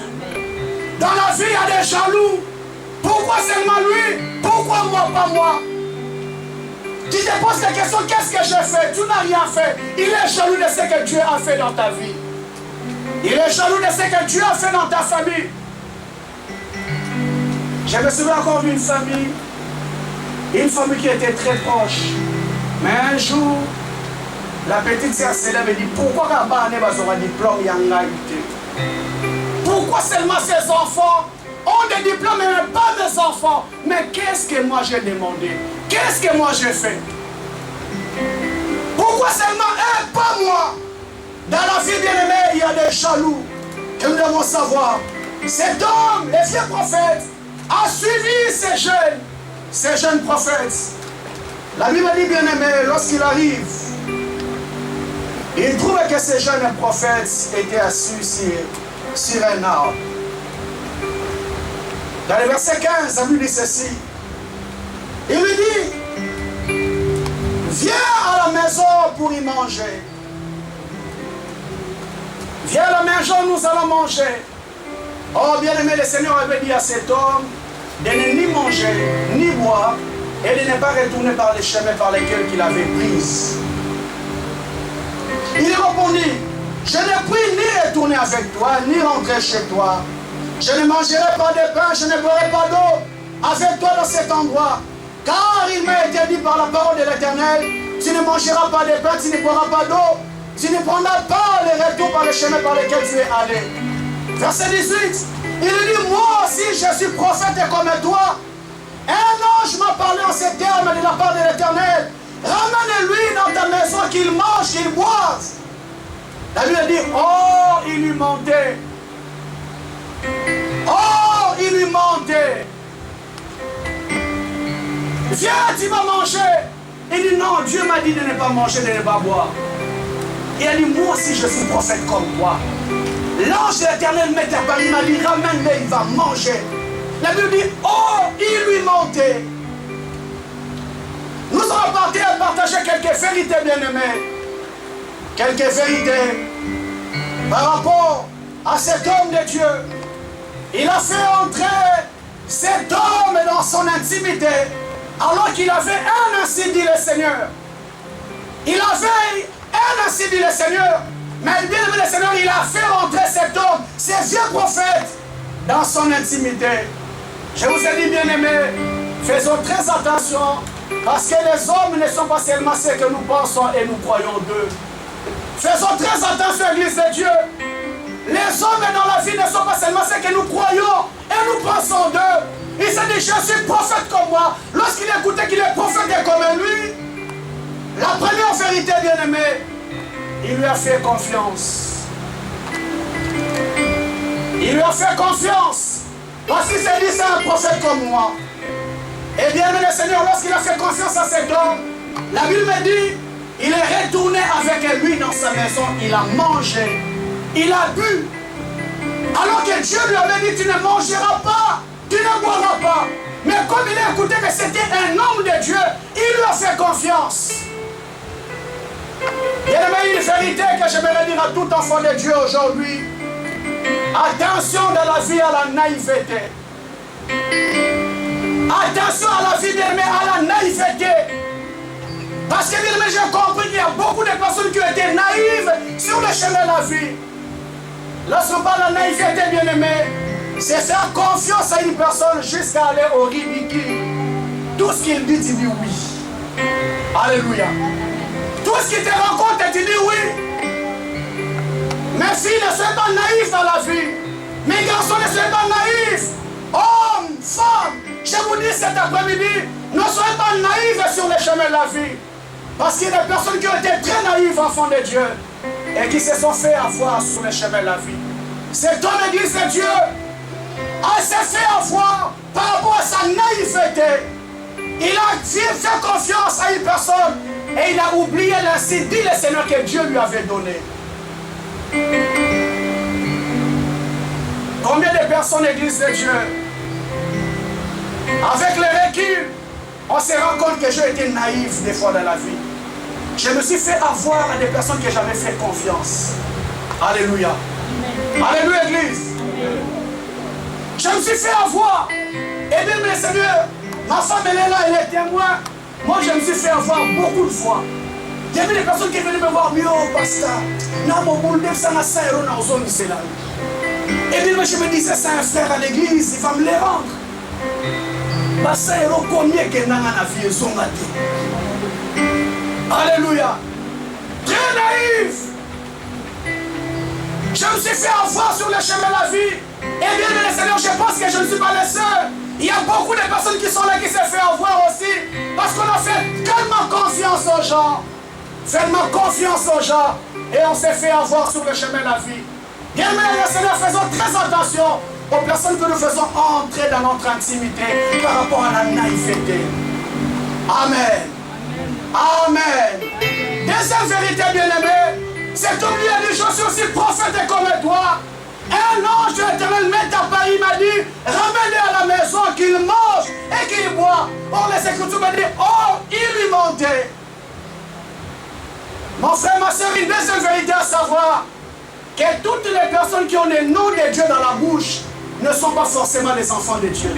C: Dans la vie, il y a des jaloux. Pourquoi seulement lui? Pourquoi moi, pas moi? Tu te poses la question, qu'est-ce que j'ai fait? Tu n'as rien fait. Il est jaloux de ce que Dieu a fait dans ta vie. Il est jaloux de ce que Dieu a fait dans ta famille. Je me souviens encore d'une famille qui était très proche. Mais un jour, la petite sœur se lève et dit, pourquoi Rabane va avoir un diplôme yangaïté? Pourquoi seulement ces enfants ont des diplômes mais pas mes enfants? Mais qu'est-ce que moi j'ai demandé? Qu'est-ce que moi j'ai fait? Pourquoi seulement eux, pas moi? Dans la vie bien-aimée, il y a des jaloux que nous devons savoir. Cet homme, le vieux prophète, a suivi ces jeunes prophètes. La Bible dit bien-aimé, lorsqu'il arrive, il trouve que ces jeunes prophètes étaient assis sur un arbre. Dans le verset 15, ça lui dit ceci. Il lui dit, viens à la maison pour y manger. Viens à la maison, nous allons manger. Oh, bien-aimé, le Seigneur avait dit à cet homme de ne ni manger, ni boire, et de ne pas retourner par les chemins par lesquels il avait pris. Il répondit, je ne puis ni retourner avec toi, ni rentrer chez toi. Je ne mangerai pas de pain, je ne boirai pas d'eau avec toi dans cet endroit. Car il m'a été dit par la parole de l'Éternel, tu ne mangeras pas de pain, tu ne boiras pas d'eau, tu ne prendras pas le retour par les chemins par lesquels tu es allé. Verset 18, il dit, moi aussi je suis prophète comme toi. Un ange m'a parlé en ces termes de la part de l'Éternel. Ramène-lui dans ta maison qu'il mange, qu'il boive. La Bible dit, oh, il lui mentait. Oh, il lui mentait. Viens, tu vas manger. Il dit, non, Dieu m'a dit de ne pas manger, de ne pas boire. Il a dit, moi aussi je suis prophète comme toi. L'ange de l'Éternel m'est apparu, il m'a dit, ramène-le, il va manger. La Bible dit, oh, il lui mentait. Nous allons partager quelques vérités, bien-aimés. Quelques vérités par rapport à cet homme de Dieu. Il a fait entrer cet homme dans son intimité alors qu'il avait un, ainsi dit le Seigneur. Il avait un, ainsi dit le Seigneur. Mais bien aimé le Seigneur, il a fait entrer cet homme, ces vieux prophètes, dans son intimité. Je vous ai dit, bien-aimés, faisons très attention, parce que les hommes ne sont pas seulement ce que nous pensons et nous croyons d'eux. Faisons très attention, Église de Dieu. Les hommes dans la vie ne sont pas seulement ce que nous croyons et nous pensons d'eux. Il s'est dit, je suis prophète comme moi. Lorsqu'il écoutait qu'il est prophète comme lui, la première vérité, bien-aimée, il lui a fait confiance. Il lui a fait confiance. Parce qu'il s'est dit, c'est un prophète comme moi. Et bien aimé le Seigneur, lorsqu'il a fait confiance à cet homme, la Bible me dit, il est retourné avec lui dans sa maison, il a mangé, il a bu. Alors que Dieu lui avait dit, tu ne mangeras pas, tu ne boiras pas. Mais comme il a écouté que c'était un homme de Dieu, il lui a fait confiance. Bien aimé, une vérité que j'aimerais dire à tout enfant de Dieu aujourd'hui. Attention dans la vie à la naïveté. Attention à la vie, bien aimé, à la naïveté. Parce que bien aimé, j'ai compris qu'il y a beaucoup de personnes qui ont été naïves sur le chemin de la vie. Lorsqu'on parle de naïveté, bien aimé, c'est faire confiance à une personne jusqu'à aller au ridicule. Tout ce qu'il dit, tu dis oui. Alléluia. Tout ce qui te rencontre, tu dis oui. Mes filles, ne soyez pas naïfs dans la vie. Mes garçons, ne soyez pas naïfs. Hommes, femmes, je vous dis cet après-midi, ne soyez pas naïfs sur les chemins de la vie. Parce qu'il y a des personnes qui ont été très naïves, enfants de Dieu, et qui se sont fait avoir sur les chemins de la vie. Cet homme, Église de Dieu, s'est fait avoir par rapport à sa naïveté. Il a fait confiance à une personne et il a oublié l'ainsi dit le Seigneur que Dieu lui avait donné. Combien de personnes, Église de Dieu, avec le recul, on se rend compte que j'ai été naïf des fois dans la vie. Je me suis fait avoir à des personnes que j'avais fait confiance. Alléluia. Amen. Alléluia, Église. Amen. Je me suis fait avoir. Et bien, le Seigneur, ma femme, elle est là, elle est témoin. Moi, je me suis fait avoir beaucoup de fois. Il y avait des personnes qui venaient me voir, mais oh, pasteur, et bien, je me disais, c'est un frère à l'église, il va me les rendre. Alléluia. Très naïf. Je me suis fait avoir sur le chemin de la vie. Et bien, le Seigneur, je pense que je ne suis pas le seul. Il y a beaucoup de personnes qui sont là qui s'est fait avoir aussi. Parce qu'on a fait tellement confiance aux gens. Tellement confiance aux gens. Et on s'est fait avoir sur le chemin de la vie. Bien, le Seigneur, faisons très attention aux personnes que nous faisons entrer dans notre intimité par rapport à la naïveté. Amen. Amen. Deuxième vérité, bien-aimé, c'est oublié dit, je suis aussi prophète comme toi. Un ange de l'Éternel m'est apparu, il m'a dit, ramène-le à la maison, qu'il mange et qu'il boit. Or, les Écritures me disent, oh, il lui mentait. Mon frère, ma soeur, une deuxième vérité à savoir que toutes les personnes qui ont le nom de Dieu dans la bouche ne sont pas forcément les enfants de Dieu.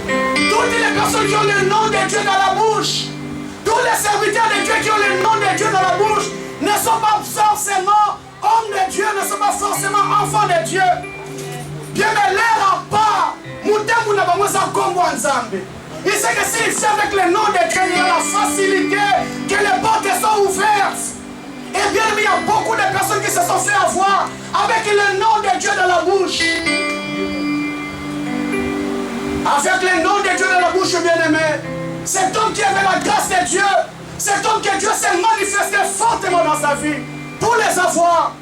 C: Toutes les personnes qui ont le nom de Dieu dans la bouche, tous les serviteurs de Dieu qui ont le nom de Dieu dans la bouche ne sont pas forcément hommes de Dieu, ne sont pas forcément enfants de Dieu. Bien, mais l'air à part, il sait que s'il fait avec le nom de Dieu, il y a la facilité que les portes sont ouvertes. Et bien, il y a beaucoup de personnes qui se sont fait avoir avec le nom de Dieu dans la bouche. Avec le nom de Dieu dans la bouche, bien-aimé, cet homme qui avait la grâce de Dieu, cet homme que Dieu s'est manifesté fortement dans sa vie, pour les avoir,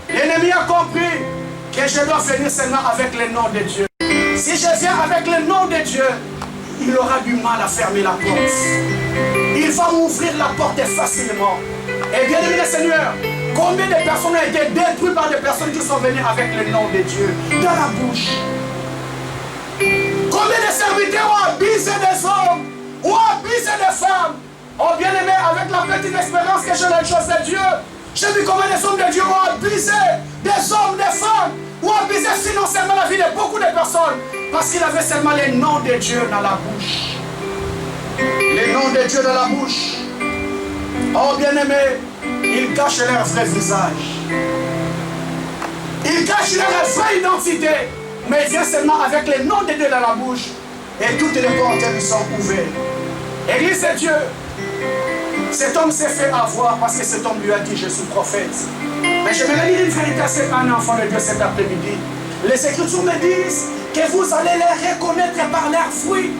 C: l'ennemi a compris que je dois venir seulement avec le nom de Dieu. Si je viens avec le nom de Dieu, il aura du mal à fermer la porte. Il va m'ouvrir la porte facilement. Et bien aimé le Seigneur, combien de personnes ont été détruites par des personnes qui sont venues avec le nom de Dieu dans la bouche? Combien de serviteurs ont abusé des hommes, ont abusé des femmes? Oh bien aimé, avec la petite expérience que j'ai dans les choses de Dieu, j'ai vu combien des hommes de Dieu ont abusé des hommes, des femmes, ont abusé financièrement la vie de beaucoup de personnes parce qu'il avait seulement les noms de Dieu dans la bouche. Les noms de Dieu dans la bouche. Oh bien-aimé, ils cachent leur vrai visage. Ils cachent leur vraie identité. Mais il vient seulement avec les noms de Dieu dans la bouche. Et toutes les portes lui sont ouvertes. Église de Dieu, cet homme s'est fait avoir parce que cet homme lui a dit, je suis prophète. Mais je vais dire une vérité à cet enfant de Dieu cet après-midi. Les Écritures me disent que vous allez les reconnaître par leurs fruits.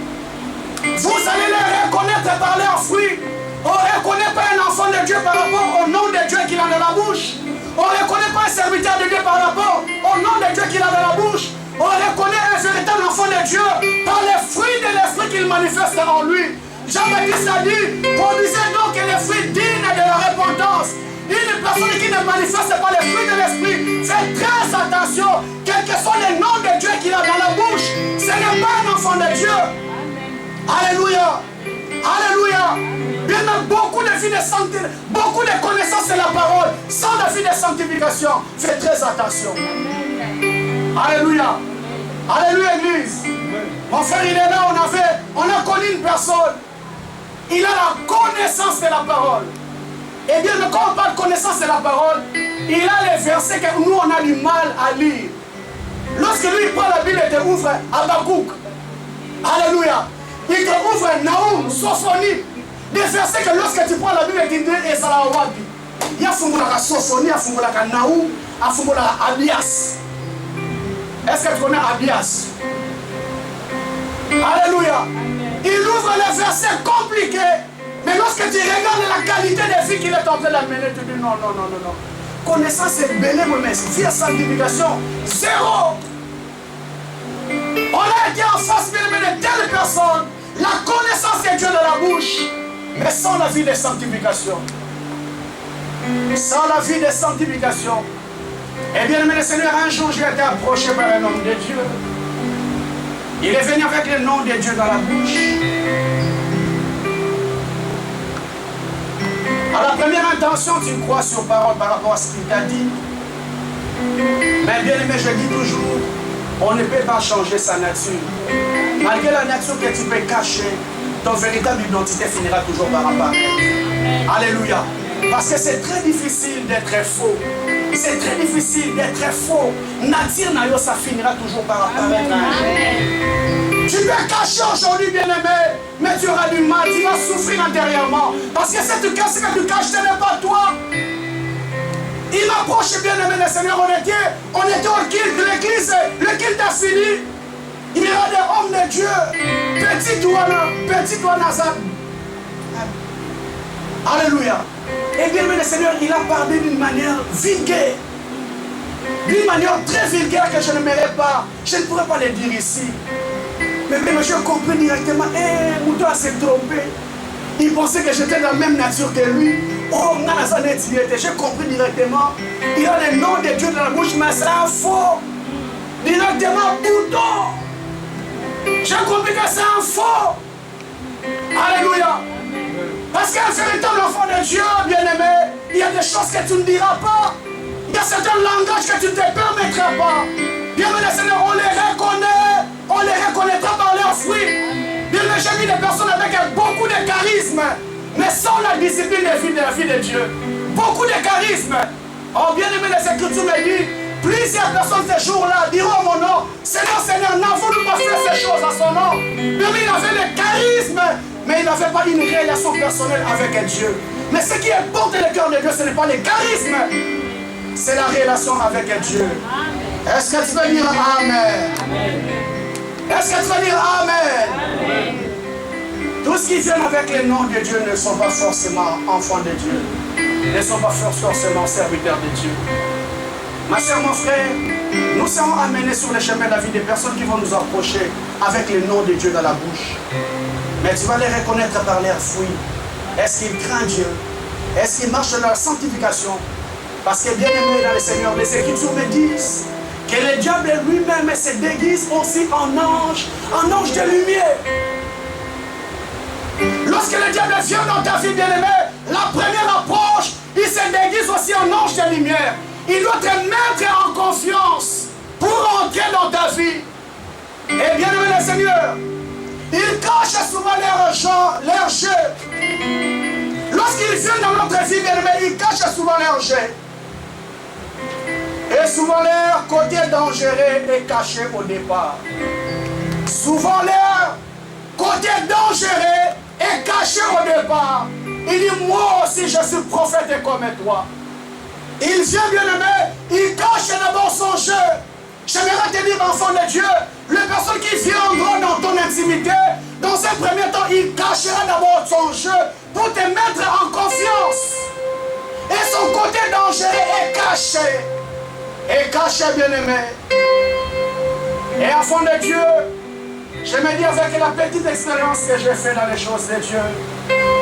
C: Vous allez les reconnaître par leurs fruits. On ne reconnaît pas un enfant de Dieu par rapport au nom de Dieu qu'il a dans la bouche. On ne reconnaît pas un serviteur de Dieu par rapport au nom de Dieu qu'il a dans la bouche. On reconnaît un véritable enfant de Dieu par les fruits de l'esprit qu'il manifeste en lui. Jean-Baptiste a dit, produisez donc les fruits dignes de la repentance. Une personne qui ne manifeste pas les fruits de l'esprit, faites très attention, quel que soit le nom de Dieu qu'il a dans la bouche, ce n'est pas un enfant de Dieu. Alléluia. Alléluia. Bien même beaucoup de vie de sanctification, beaucoup de connaissances de la parole, sans la vie de sanctification. Faites très attention. Alléluia. Alléluia, Église. Mon frère, il est là, on a connu une personne. Il a la connaissance de la parole. Et bien, quand on parle de connaissance de la parole, il a les versets que nous, on a du mal à lire. Lorsque lui, il prend la Bible et te ouvre Habakkuk. Alléluia. Il te ouvre Naoum, Sophonie. Des versets que lorsque tu prends la Bible et tu dis Ezalawabi. Il y a Fumulaka Sophonie, il y a Fumulaka Naoum, il y a Fumulaka Abias. Est-ce que tu connais Abias? Alléluia. Il ouvre les versets compliqués. Mais lorsque tu regardes la qualité de vie qu'il est en train d'amener, tu dis non, non, non, non, non. Connaissance est belle, mais vie à sanctification, zéro. On a été en face de telles personnes, la connaissance de Dieu dans la bouche, mais sans la vie de sanctification. Sans la vie de sanctification. Eh bien, le Seigneur, un jour, j'ai été approché par un homme de Dieu. Il est venu avec le nom de Dieu dans la bouche. À la première intention, tu crois sur parole par rapport à ce qu'il t'a dit. Mais bien aimé, je dis toujours, on ne peut pas changer sa nature. Malgré la nature que tu peux cacher, ton véritable identité finira toujours par apparaître. Alléluia. Parce que c'est très difficile d'être faux. C'est très difficile d'être faux. Nadir Nayo, ça finira toujours par apparaître. Tu peux cacher aujourd'hui, bien-aimé, mais tu auras du mal, tu vas souffrir intérieurement. Parce que ce que tu caches, ce n'est pas toi. Il m'approche, bien-aimé, le Seigneur, on était au culte de l'église, le culte a fini. Il y a des hommes de Dieu, petit toi, Nazar. Alléluia. Et bien, le Seigneur, il a parlé d'une manière vulgaire. D'une manière très vulgaire que je ne mérite pas. Je ne pourrais pas le dire ici. Mais je comprends directement. Mouton s'est trompé. Il pensait que j'étais de la même nature que lui. Oh, j'ai compris directement. Il a le nom de Dieu dans la bouche, mais c'est un faux. Directement, Mouton. J'ai compris que c'est un faux. Alléluia. Parce qu'un véritable enfant de Dieu, bien-aimé, il y a des choses que tu ne diras pas. Il y a certains langages que tu ne te permettras pas. Bien-aimé, Seigneur, on les reconnaîtra par leurs fruits. Bien-aimé, j'ai vu des personnes avec beaucoup de charisme, mais sans la discipline de la vie de Dieu. Beaucoup de charisme. Oh, bien-aimé, les Écritures me disent, plusieurs personnes ces jours-là diront mon nom, Seigneur, n'avons-nous pas fait ces choses à son nom? Bien-aimé, il avait le charisme, mais il n'avait pas une relation personnelle avec Dieu. Mais ce qui importe le cœur de Dieu, ce n'est pas le charisme, c'est la relation avec Dieu. Est-ce que tu veux dire Amen? Est-ce que tu veux dire Amen? Tous ceux qui viennent avec le nom de Dieu ne sont pas forcément enfants de Dieu, ne sont pas forcément serviteurs de Dieu. Ma soeur, mon frère, nous serons amenés sur le chemin de la vie des personnes qui vont nous approcher avec le nom de Dieu dans la bouche. Mais tu vas les reconnaître par leurs fruits. Est-ce qu'ils craignent Dieu? Est-ce qu'ils marchent dans la sanctification? Parce que bien aimé dans le Seigneur, les Écritures me disent que le diable lui-même se déguise aussi en ange de lumière. Lorsque le diable vient dans ta vie, bien aimé, la première approche, il se déguise aussi en ange de lumière. Il doit te mettre en confiance pour entrer dans ta vie. Et bien aimé le Seigneur, il cache souvent leurs jeux. Lorsqu'ils viennent dans notre vie, bien aimé, il cache souvent leurs jeux. Et souvent leur côté dangereux est caché au départ. Souvent leur côté dangereux est caché au départ. Il dit, moi aussi je suis prophète comme toi. Il vient, bien aimé, il cache d'abord son jeu. J'aimerais te dire, enfant de Dieu, les personnes qui viendront dans ton intimité, dans un premier temps, il cachera d'abord son jeu pour te mettre en confiance. Et son côté dangereux est caché. Est caché, bien aimé. Et enfant de Dieu, je me dis avec la petite expérience que j'ai faite dans les choses de Dieu,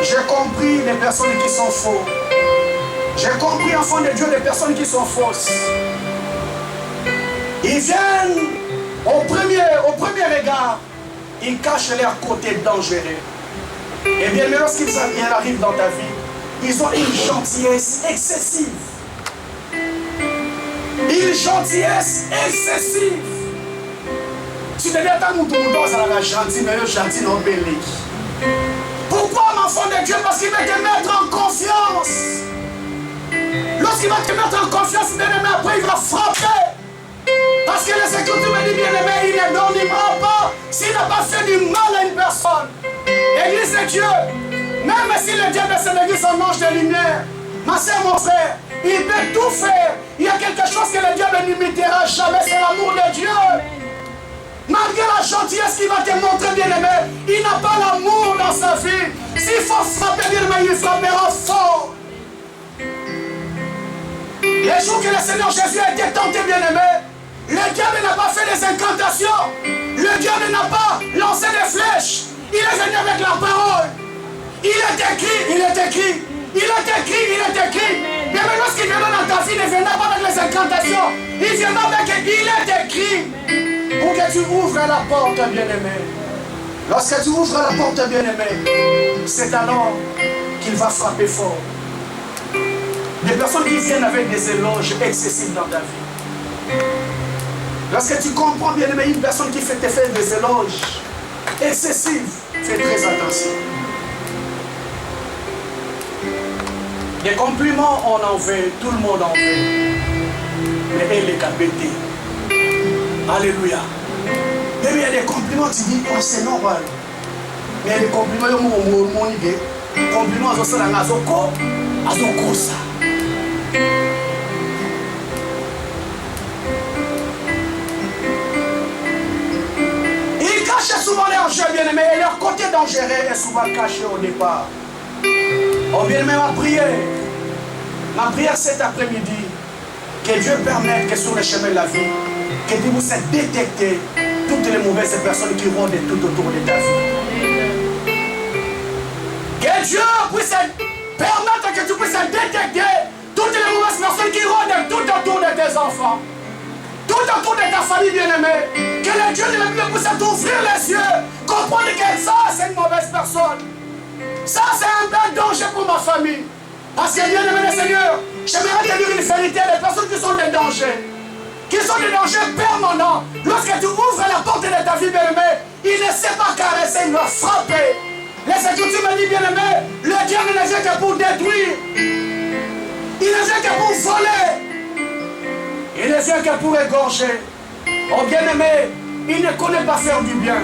C: j'ai compris les personnes qui sont faux. J'ai compris, enfant de Dieu, les personnes qui sont fausses. Ils viennent au premier regard, ils cachent leur côté dangereux. Et bien, mais lorsqu'ils arrivent dans ta vie, ils ont une gentillesse excessive. Une gentillesse excessive. Tu te dis, attends, mon ça va gentil, mais gentil, non, belé. Pourquoi, mon enfant de Dieu? Parce qu'il va te mettre en confiance. Lorsqu'il va te mettre en confiance, bien aimé, après il va frapper. Parce que les Écritures me disent, bien aimé, il ne dormira pas s'il n'a pas fait du mal à une personne. Église de Dieu, même si le diable se déguise en ange de lumière, ma soeur, mon frère, il peut tout faire. Il y a quelque chose que le diable n'imitera jamais, c'est l'amour de Dieu. Malgré la gentillesse qu'il va te montrer, bien aimé, il n'a pas l'amour dans sa vie. S'il faut frapper, bien aimé, il frappera fort. Les jours que le Seigneur Jésus a été tenté, bien aimé, le diable n'a pas fait des incantations. Le diable n'a pas lancé des flèches. Il est venu avec la parole. Il est écrit. Bien aimé, lorsqu'il viendra dans ta vie, il ne viendra pas avec les incantations. Il viendra avec il est écrit. Pour que tu ouvres la porte, bien-aimé. Lorsque tu ouvres la porte, bien-aimé, c'est alors qu'il va frapper fort. Des personnes qui viennent avec des éloges excessifs dans ta vie. Lorsque tu comprends, bien-aimé, une personne qui te fait des éloges excessifs, Fais très attention. Des compliments, on en fait, tout le monde en fait. Mais elle est capétée. Alléluia. Mais il y a des compliments, tu dis, oh c'est normal. Mais il y a des compliments, il y a des compliments, ils sont là, ça. Ils cachent souvent leur jeu, bien aimé, et leur côté dangereux est souvent caché au départ. On vient même à prier. Ma prière cet après-midi, que Dieu permette que sur le chemin de la vie, que Dieu vous ait détecté toutes les mauvaises personnes qui rôdent tout autour de ta vie. Que Dieu puisse permettre que tu puisses détecter toutes les mauvaises personnes qui rôdent tout autour de tes enfants, tout autour de ta famille bien-aimée. Que le Dieu de la Bible puisse t'ouvrir les yeux, comprendre que ça c'est une mauvaise personne. Ça c'est un bel danger pour ma famille. Parce que bien aimé le Seigneur, j'aimerais te dire une vérité, les personnes qui sont des dangers permanents. Lorsque tu ouvres la porte de ta vie, bien-aimé, il ne sait pas caresser, il va frapper. Les Écritures me disent, bien-aimé, le diable ne vient que pour détruire. Il ne vient que pour voler. Il ne vient que pour égorger. Oh bien-aimé, il ne connaît pas faire du bien.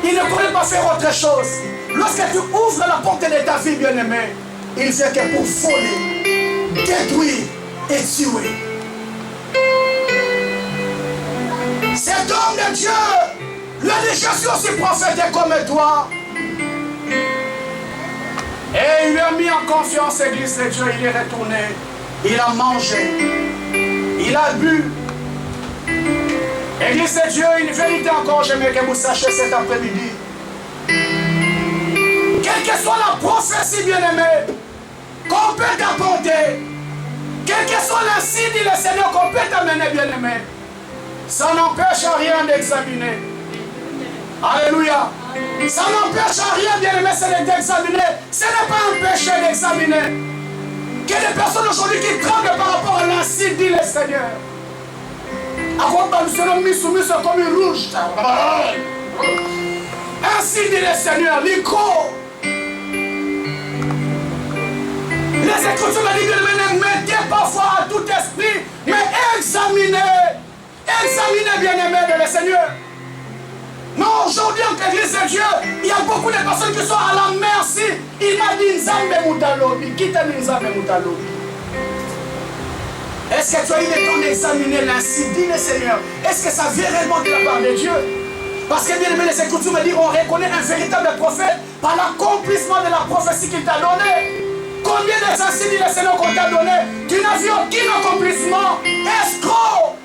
C: Il ne connaît pas faire autre chose. Lorsque tu ouvres la porte de ta vie, bien-aimé, il vient que pour voler, détruire et tuer. Cet homme de Dieu, le dit, je suis aussi prophète comme toi. Et il lui a mis en confiance l'église de Dieu, il est retourné, il a mangé, il a bu. Église de Dieu, une vérité encore, j'aimerais que vous sachiez cet après-midi. Quelle que soit la prophétie bien-aimée qu'on peut t'apporter, quel que soit l'insigne du Seigneur qu'on peut t'amener bien-aimé, ça n'empêche à rien d'examiner. Alléluia. Ça n'empêche à rien bien-aimé, c'est d'examiner. Ce n'est pas un péché d'examiner. Il y a des personnes aujourd'hui qui tremblent par rapport à l'insigne du Seigneur. À quoi nous sommes mis soumis comme une rouge. Ainsi dit le Seigneur, l'icô. Les Écritures me disent, ne mettez pas foi à tout esprit, mais examinez. Examinez bien-aimé de le Seigneur. Mais aujourd'hui, en l'église de Dieu, il y a beaucoup de personnes qui sont à la merci. Il m'a dit Nzambe Moutalobi. Qui t'a dit Nzambe Moutalobi? Est-ce que tu as eu le temps d'examiner l'insigne dit le Seigneur? Est-ce que ça vient réellement de la part de Dieu? Parce que bien aimé, les Écritures me disent, on reconnaît un véritable prophète par l'accomplissement de la prophétie qu'il t'a donnée. Combien de insignes dit le Seigneur qu'on t'a donné? Tu n'as vu aucun accomplissement. Escroc!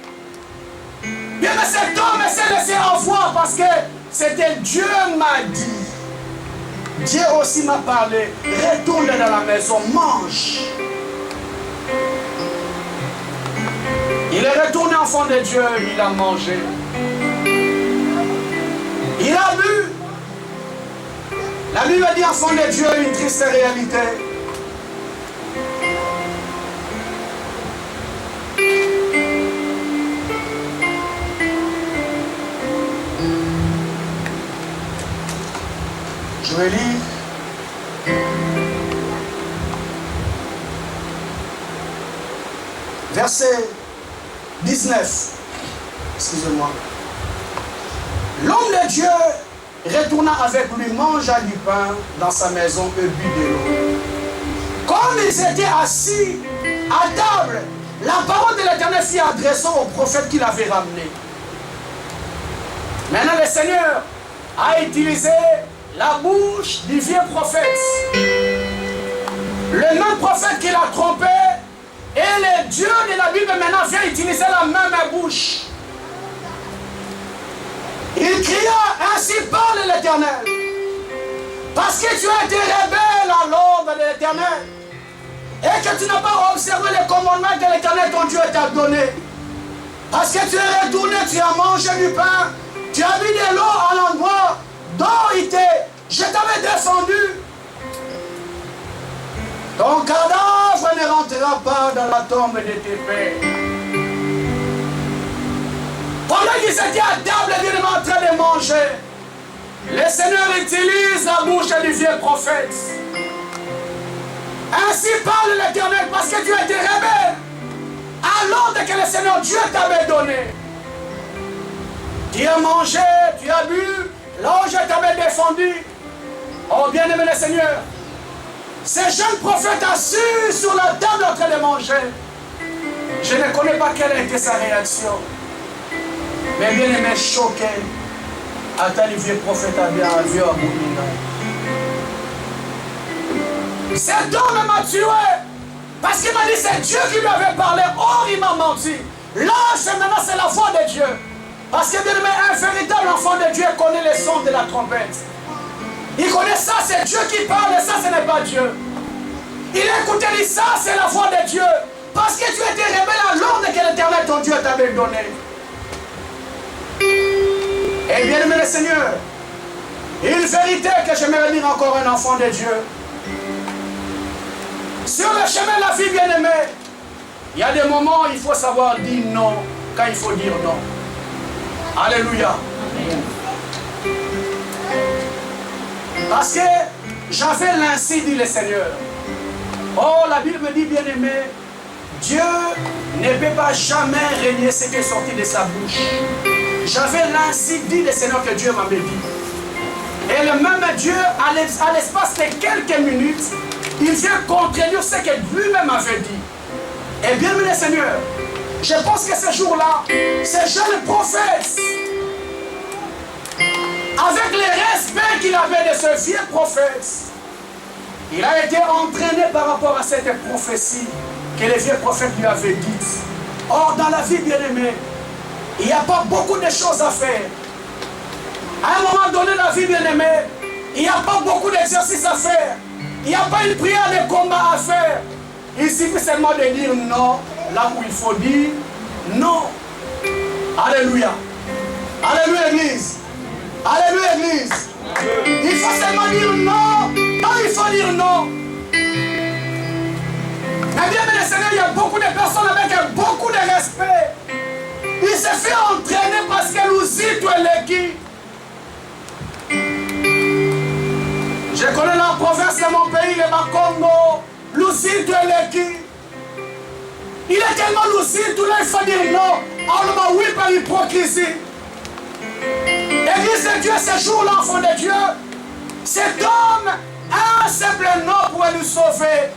C: Bien, mais cet homme s'est laissé avoir parce que c'était Dieu m'a dit. Dieu aussi m'a parlé. Retourne dans la maison, mange. Il est retourné enfant de Dieu, il a mangé. Il a bu. La Bible dit enfant de Dieu, une triste réalité. Je vais lire. Verset 19. Excusez-moi. L'homme de Dieu retourna avec lui, mangea du pain dans sa maison et but de l'eau. Comme ils étaient assis à table, la parole de l'Éternel fut adressée au prophète qui l'avait ramené. Maintenant le Seigneur a utilisé la bouche du vieux prophète. Le même prophète qui l'a trompé, et le Dieu de la Bible maintenant vient utiliser la même bouche. Il cria, ainsi parle l'Éternel. Parce que tu as été rebelle à l'ordre de l'Éternel. Et que tu n'as pas observé les commandements que l'Éternel ton Dieu t'a donné. Parce que tu es retourné, tu as mangé du pain, tu as mis de l'eau à l'endroit dont je t'avais défendu. Ton cadavre ne rentrera pas dans la tombe de tes pères. Pendant qu'ils étaient à table, ils étaient en train de manger. Le Seigneur utilise la bouche du vieux prophète. Ainsi parle l'Éternel, parce que tu as été rebelle à l'ordre que le Seigneur Dieu t'avait donné. Tu as mangé, tu as bu, là où je t'avais défendu. Oh bien-aimé le Seigneur, ces jeunes prophètes assis sur la table en train de manger. Je ne connais pas quelle a été sa réaction. Mais bien-aimé choqué. Attends, le vieux prophète a bien vu à Boumina. Cet homme m'a tué. Parce qu'il m'a dit c'est Dieu qui lui avait parlé. Or il m'a menti. Là, maintenant c'est la voix de Dieu. Parce que bien aimé, un véritable enfant de Dieu connaît le son de la trompette. Il connaît ça, c'est Dieu qui parle et ça, ce n'est pas Dieu. Il a écouté, dit ça, c'est la voix de Dieu. Parce que tu étais rebelle à l'ordre que l'Éternel, ton Dieu, t'avait donné. Et bien aimé le Seigneur, une vérité que j'aimerais dire encore un enfant de Dieu. Sur le chemin de la vie, bien aimé, il y a des moments où il faut savoir dire non quand il faut dire non. Alléluia. Parce que j'avais l'ainsi, dit le Seigneur. Oh, la Bible me dit, bien aimé, Dieu ne peut pas jamais régner ce qui est sorti de sa bouche. J'avais l'ainsi, dit le Seigneur, que Dieu m'avait dit. Et le même Dieu, à l'espace de quelques minutes, il vient contredire ce que lui-même avait dit. Et bien aimé le Seigneur, je pense que ce jour-là, ce jeune prophète, avec le respect qu'il avait de ce vieux prophète, il a été entraîné par rapport à cette prophétie que le vieux prophète lui avait dite. Or, dans la vie, bien-aimée, il n'y a pas beaucoup de choses à faire. À un moment donné, la vie, bien-aimée, il n'y a pas beaucoup d'exercices à faire. Il n'y a pas une prière de combat à faire. Il suffit seulement de dire non, là où il faut dire non. Alléluia. Alléluia, Église. Alléluia, Église. Il faut seulement dire non. Non, il faut dire non. Mais bien, mais le Seigneur, il y a beaucoup de personnes avec beaucoup de respect. Il se fait entraîner parce que l'ousil, tu es qui. Je connais la province de mon pays, le Bakongo. L'ousil, tu es qui. Il est tellement lucide, tout là, il faut dire non. On le va oui par l'hypocrisie. Église de Dieu, ce jour-là, enfant de Dieu, cet homme, un simple non pourrait nous sauver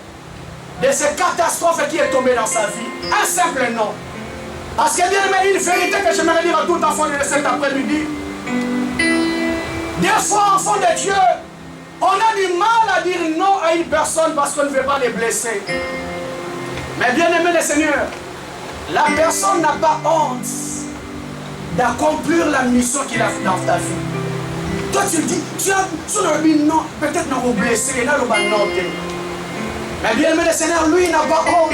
C: de ces catastrophes qui est tombée dans sa vie. Un simple non. Parce que bien aimé, une vérité que j'aimerais dire à tout enfant de cet après-midi. Des fois, enfant de Dieu, on a du mal à dire non à une personne parce qu'on ne veut pas les blesser. Mais bien aimé le Seigneur, la personne n'a pas honte d'accomplir la mission qu'il a fait dans ta vie. Toi tu dis, tu as dit non, peut-être nous vous blesser, et là nous allons noter. Mais bien aimé le Seigneur, lui, il n'a pas honte.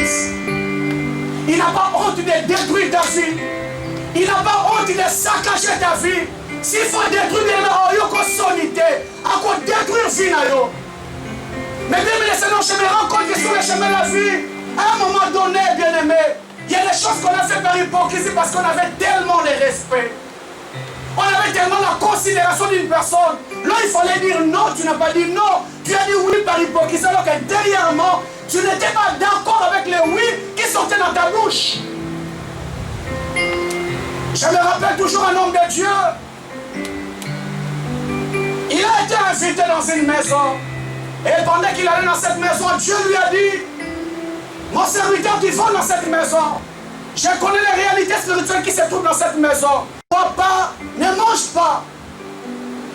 C: Il n'a pas honte de détruire ta vie. Il n'a pas honte de saccager ta vie. S'il faut détruire les gens, il faut soliter, à quoi détruire la vie. Mais bien aimé le Seigneur, je me rends compte que sur le chemin de la vie, à un moment donné, bien aimé, il y a des choses qu'on a fait par hypocrisie parce qu'on avait tellement de respect. On avait tellement la considération d'une personne. Là, il fallait dire non, tu n'as pas dit non. Tu as dit oui par hypocrisie alors que derrièrement, tu n'étais pas d'accord avec les oui qui sortaient dans ta bouche. Je me rappelle toujours un homme de Dieu. Il a été invité dans une maison. Et pendant qu'il allait dans cette maison, Dieu lui a dit, mon serviteur qui va dans cette maison, je connais les réalités spirituelles qui se trouvent dans cette maison. Ne bois pas, ne mange pas.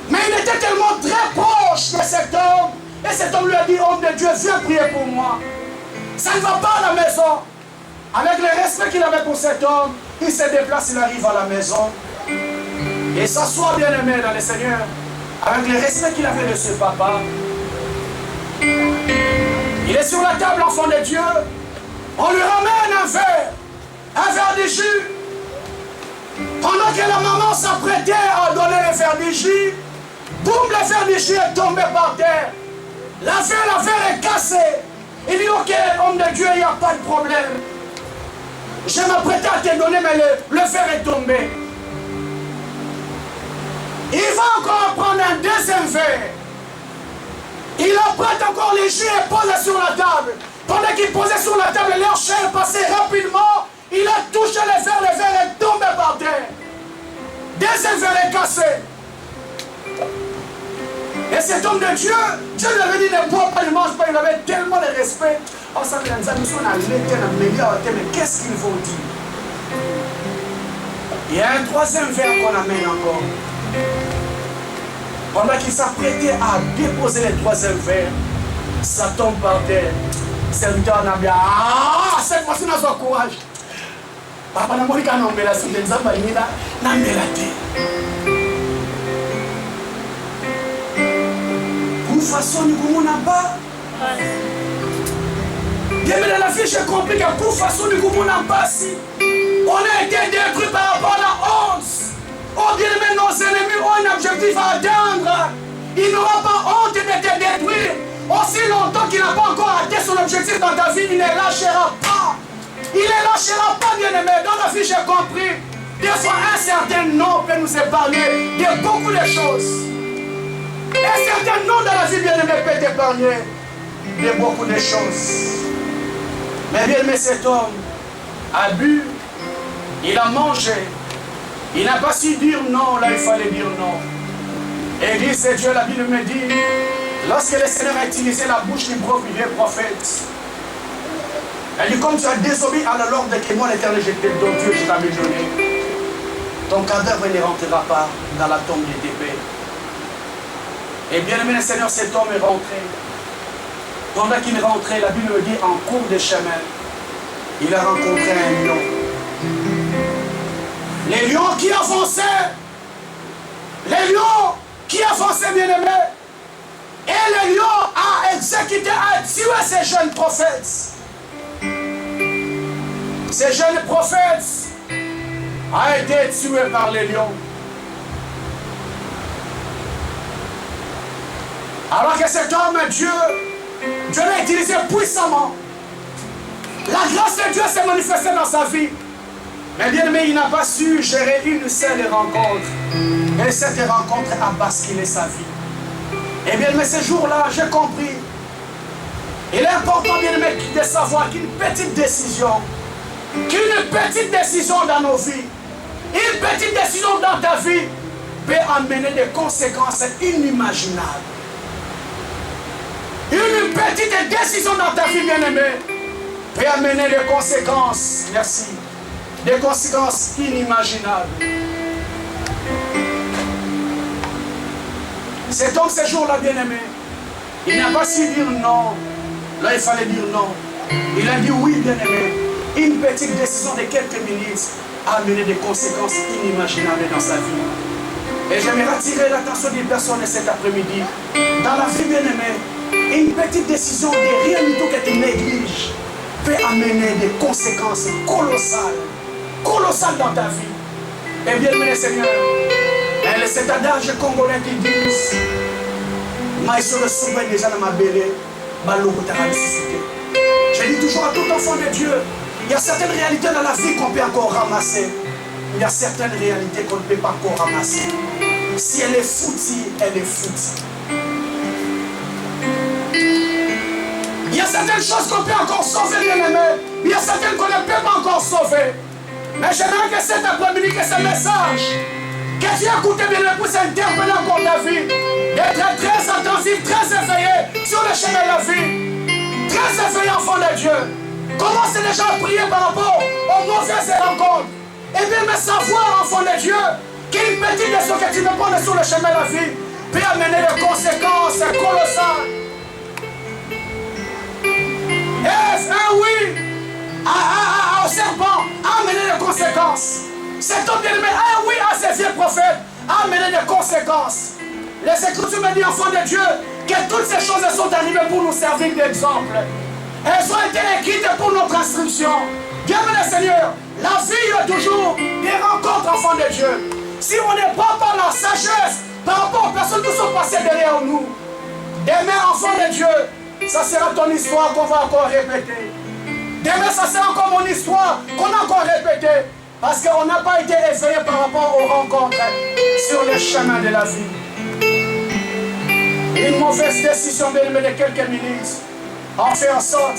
C: Mais il était tellement très proche de cet homme. Et cet homme lui a dit, homme de Dieu, viens prier pour moi. Ça ne va pas à la maison. Avec le respect qu'il avait pour cet homme, il se déplace, il arrive à la maison. Et s'assoit bien aimé dans le Seigneur. Avec le respect qu'il avait de ce papa. Il est sur la table, enfant de Dieu. On lui ramène un verre de jus. Pendant que la maman s'apprêtait à donner le verre de jus, boum, le verre de jus est tombé par terre. La verre est cassée. Il dit, ok, homme de Dieu, il n'y a pas de problème. Je m'apprêtais à te donner, mais le verre est tombé. Il va encore prendre un deuxième verre. Il apprête encore les jus et pose sur la table. Pendant qu'il posait sur la table, leur chair passait rapidement. Il a touché le verre est tombé par terre. Deuxième verre est cassé. Et cet homme de Dieu, Dieu lui avait dit ne bois pas, ne mange pas. Il avait tellement de respect. Oh, ça me dit, nous allons mais qu'est-ce qu'ils vont dire? Il y a un troisième verre qu'on amène encore. Pendant qu'il s'apprêtait à déposer le troisième verre, ça tombe par terre. Serviteur n'a bien. Ah, cette fois-ci, nous avons courage. Papa n'a pas dit qu'on a la suite des hommes, il a la Pour façon, nous n'avons pas. Bien, mais dans la vie, j'ai compris que pour façon, nous n'avons pas. On a été détruit par rapport à la honte. Oh bien aimé, nos ennemis ont un objectif à atteindre. Il n'aura pas honte de te détruire. Aussi longtemps qu'il n'a pas encore atteint son objectif dans ta vie, il ne lâchera pas. Il ne lâchera pas, bien aimé. Dans la vie, j'ai compris. Des fois, un certain nom peut nous épargner de beaucoup de choses. Un certain nom dans la vie, bien aimé, peut t'épargner de beaucoup de choses. Mais bien aimé, cet homme a bu, il a mangé. Il n'a pas su dire non, là il fallait dire non. Et dit, c'est Dieu, la Bible me dit, lorsque le Seigneur a utilisé la bouche du prophète, elle dit, comme tu as désobéi à l'ordre que moi l'Éternel, ton Dieu, je t'avais donné, ton cadavre ne rentrera pas dans la tombe de tes pères. Et bien aimé le Seigneur, cet homme est rentré. Pendant qu'il rentrait, la Bible me dit, en cours de chemin, il a rencontré un lion. Les lions qui avançaient, bien aimé, et le lion a exécuté, a tué ces jeunes prophètes. Ces jeunes prophètes ont été tués par les lions. Alors que cet homme, Dieu l'a utilisé puissamment. La grâce de Dieu s'est manifestée dans sa vie. Mais bien aimé, il n'a pas su gérer une seule rencontre. Et cette rencontre a basculé sa vie. Et bien aimé, ce jour-là, j'ai compris. Il est important, bien aimé, de savoir qu'une petite décision dans nos vies, une petite décision dans ta vie peut amener des conséquences inimaginables. Une petite décision dans ta vie, bien aimé, peut amener des conséquences. Merci. Des conséquences inimaginables. Cet homme, ce jour-là, bien-aimé, il n'a pas su dire non. Là, il fallait dire non. Il a dit oui, bien-aimé. Une petite décision de quelques minutes a amené des conséquences inimaginables dans sa vie. Et j'aimerais attirer l'attention des personnes cet après-midi. Dans la vie, bien-aimé, une petite décision de rien du tout que tu négliges peut amener des conséquences colossales dans ta vie. Et bien aimé Seigneur, cet adage congolais qui dit je souviens déjà dans ma belle, je dis toujours à tout enfant de Dieu, il y a certaines réalités dans la vie qu'on peut encore ramasser. Il y a certaines réalités qu'on ne peut pas encore ramasser. Si elle est foutie, elle est foutie. Il y a certaines choses qu'on peut encore sauver, bien aimé. Il y a certaines qu'on ne peut pas encore sauver. Mais j'aimerais que cet après-midi, que ce message, que tu as écouté, bien aimé, puisse interpeller encore ta vie. D'être très attentif, très éveillé sur le chemin de la vie. Très éveillé, enfant de Dieu. Commence déjà à prier par rapport aux mauvaises rencontres. Et bien, mais savoir, enfant de Dieu, qu'une petite décision que tu me prends sur le chemin de la vie peut amener des conséquences colossales. Un oui au serpent a amené des conséquences. Cet homme bien-aimé, un oui à ces vieux prophètes a amené des conséquences. Les Écritures me disent, enfants de Dieu, que toutes ces choses sont arrivées pour nous servir d'exemple. Elles ont été écrites pour notre instruction. Bien-aimé le Seigneur, la vie est toujours des rencontres, enfants de Dieu. Si on n'est pas par la sagesse par rapport aux personnes qui sont passées derrière nous, demain, enfants de Dieu, ça sera ton histoire qu'on va encore répéter. Demain, ça sera encore mon histoire qu'on a encore répété. Parce qu'on n'a pas été éveillé par rapport aux rencontres sur le chemin de la vie. Une mauvaise décision de quelques minutes a fait en sorte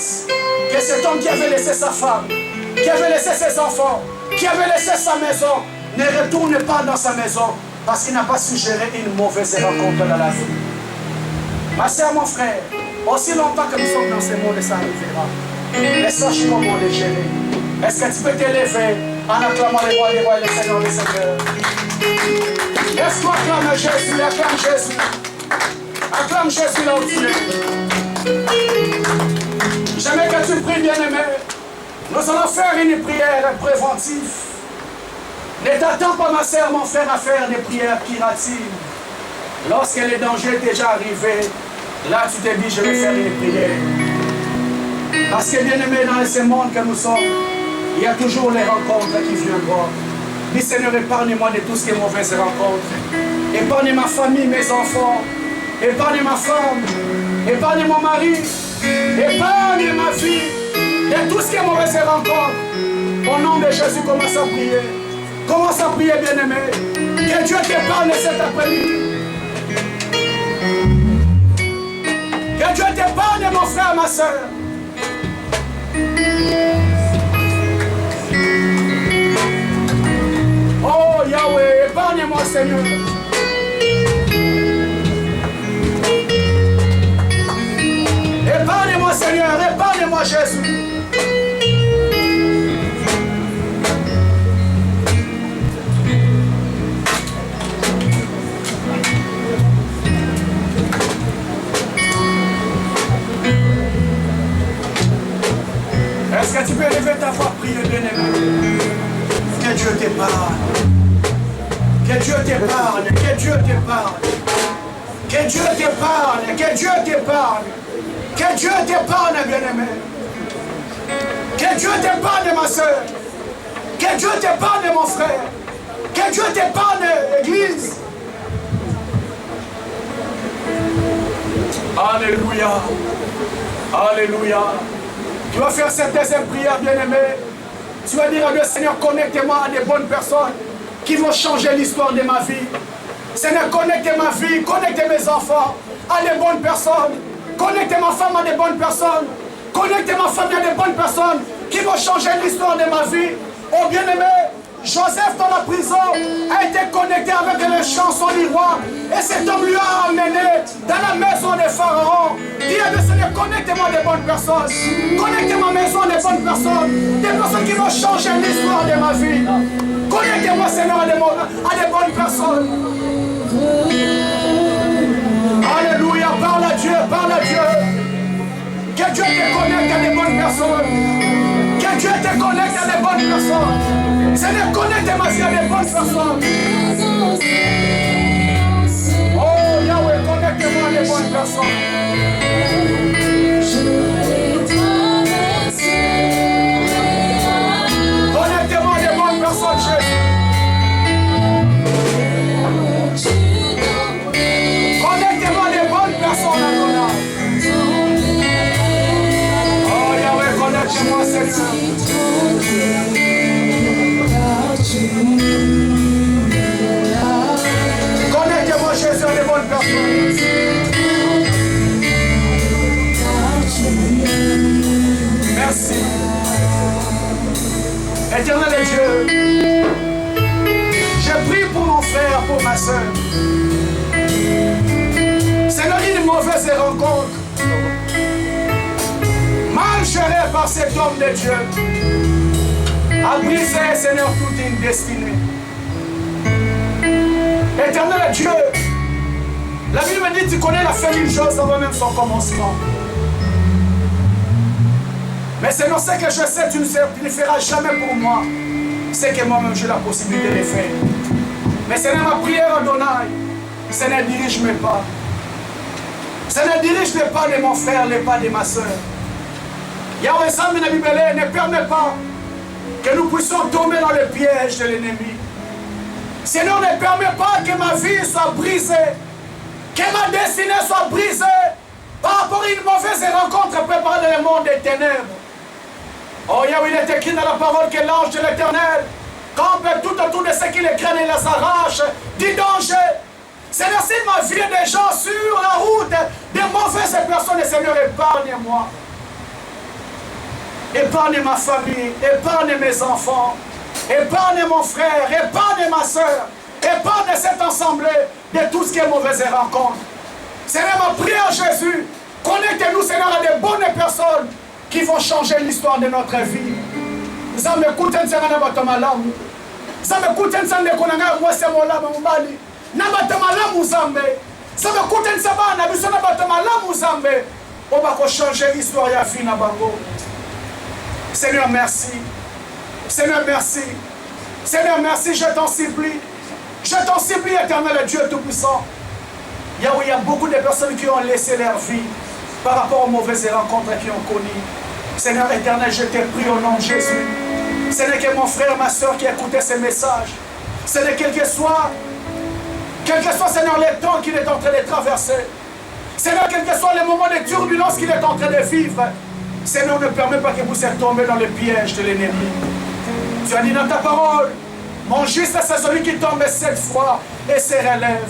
C: que cet homme qui avait laissé sa femme, qui avait laissé ses enfants, qui avait laissé sa maison, ne retourne pas dans sa maison parce qu'il n'a pas su gérer une mauvaise rencontre dans la vie. Ma soeur, mon frère, aussi longtemps que nous sommes dans ce monde, ça arrivera. Mais sache comment les gérer. Est-ce que tu peux t'élever en acclamant les rois et les seigneurs des seigneurs? Laisse-toi acclamer Jésus, acclame Jésus. Acclame Jésus là où tu es. J'aimerais que tu pries, bien-aimé. Nous allons faire une prière préventive. Ne t'attends pas, ma soeur, mon frère, à faire des prières curatives. Lorsque le danger est déjà arrivé, là tu te dis, je vais faire une prière. Parce que, bien-aimé, dans ce monde que nous sommes, il y a toujours les rencontres qui viendront. Dis, Seigneur, épargne-moi de tout ce qui est mauvaise rencontre. Épargne ma famille, mes enfants. Épargne ma femme. Épargne mon mari. Épargne ma vie. De tout ce qui est mauvaise rencontre. Au nom de Jésus, commence à prier. Commence à prier, bien-aimé. Que Dieu t'épargne cet après-midi. Que Dieu t'épargne, mon frère, ma soeur. Oh Yahweh, épargne-moi, Seigneur. Épargne-moi, Seigneur, épargne-moi, Jésus. Est-ce que tu peux lever ta voix, prier, bien-aimé? Que Dieu t'épargne. Que Dieu t'épargne. Que Dieu t'épargne. Que Dieu t'épargne. Que Dieu t'épargne. Que Dieu t'épargne, bien-aimé. Que Dieu t'épargne, ma soeur. Que Dieu t'épargne, mon frère. Que Dieu t'épargne, Église. Alléluia. Alléluia. Tu vas faire cette deuxième prière, bien-aimé. Tu vas dire à Dieu, Seigneur, connecte-moi à des bonnes personnes qui vont changer l'histoire de ma vie. Seigneur, connecte ma vie, connecte mes enfants à des bonnes personnes. Connecte ma femme à des bonnes personnes. Connecte ma famille à des bonnes personnes qui vont changer l'histoire de ma vie. Oh bien-aimé, Joseph dans la prison a été connecté avec les chansons du roi. Et cet homme lui a amené dans la maison de Pharaon. Dis à Dieu, Seigneur, connecte-moi des bonnes personnes. Connecte ma maison à des bonnes personnes. Des personnes qui vont changer l'histoire de ma vie. Connecte-moi, Seigneur, à des bonnes personnes. Alléluia, parle à Dieu, parle à Dieu. Que Dieu te connecte à des bonnes personnes. Que Dieu te connecte à des bonnes personnes. Seigneur, connecte ma vie à des bonnes personnes. Oh Yahweh, connecte-moi à des bonnes personnes. Connecte-moi à des bonnes personnes, Jésus. Connecte-moi à des bonnes personnes à ton âme. Oh Yahweh, connecte-moi, Seigneur. Connecte-moi, Jésus, à des bonnes personnes. Merci. Éternel Dieu, je prie pour mon frère, pour ma soeur. Seigneur, une mauvaise rencontre, mal gérée par cet homme de Dieu, a brisé, Seigneur, toute une destinée. Éternel Dieu, la Bible me dit, tu connais la fin d'une chose avant même son commencement. Mais Seigneur, ce que je sais, tu ne feras jamais pour moi. C'est que moi-même j'ai la possibilité de le faire. Mais Seigneur, ma prière Adonai, Seigneur, dirige mes pas. Seigneur, dirige les pas de mon frère, les pas de ma soeur. Yahweh Sam la Bible ne permet pas que nous puissions tomber dans le piège de l'ennemi. Seigneur, ne permet pas que ma vie soit brisée, que ma destinée soit brisée par rapport à une mauvaise rencontre préparée dans le monde des ténèbres. Oh Yahweh, il est écrit dans la parole que l'ange de l'Éternel campent tout autour de ceux qui les craignent et les arrachent du danger. Seigneur, si ma vie est des gens sur la route, des mauvaises personnes, Seigneur, épargne-moi. Épargne ma famille, épargne mes enfants, épargne mon frère, épargne ma soeur, épargne cette assemblée de tout ce qui est mauvaise rencontre. Seigneur, ma prière, Jésus, connectez-nous, Seigneur, à des bonnes personnes qui vont changer l'histoire de notre vie. Ça me coûte un Seigneur, ça me coûte un Seigneur, ça me coûte un Seigneur, on va changer l'histoire de la vie. Seigneur, merci. Seigneur, merci. Seigneur, merci, je t'en supplie. Je t'en supplie, éternel Dieu Tout-Puissant. Yahweh, il y a beaucoup de personnes qui ont laissé leur vie par rapport aux mauvaises rencontres qu'ils ont connues. Seigneur éternel, je te prie au nom de Jésus. Seigneur, que mon frère, ma soeur qui écoutait ces messages, Seigneur, quel que soit, Seigneur, les temps qu'il est en train de traverser, Seigneur, quel que soit les moments de turbulence qu'il est en train de vivre, Seigneur, ne permet pas que vous soyez tombés dans le piège de l'ennemi. Tu as dit dans ta parole, mon juste, c'est celui qui tombe 7 fois et se relève.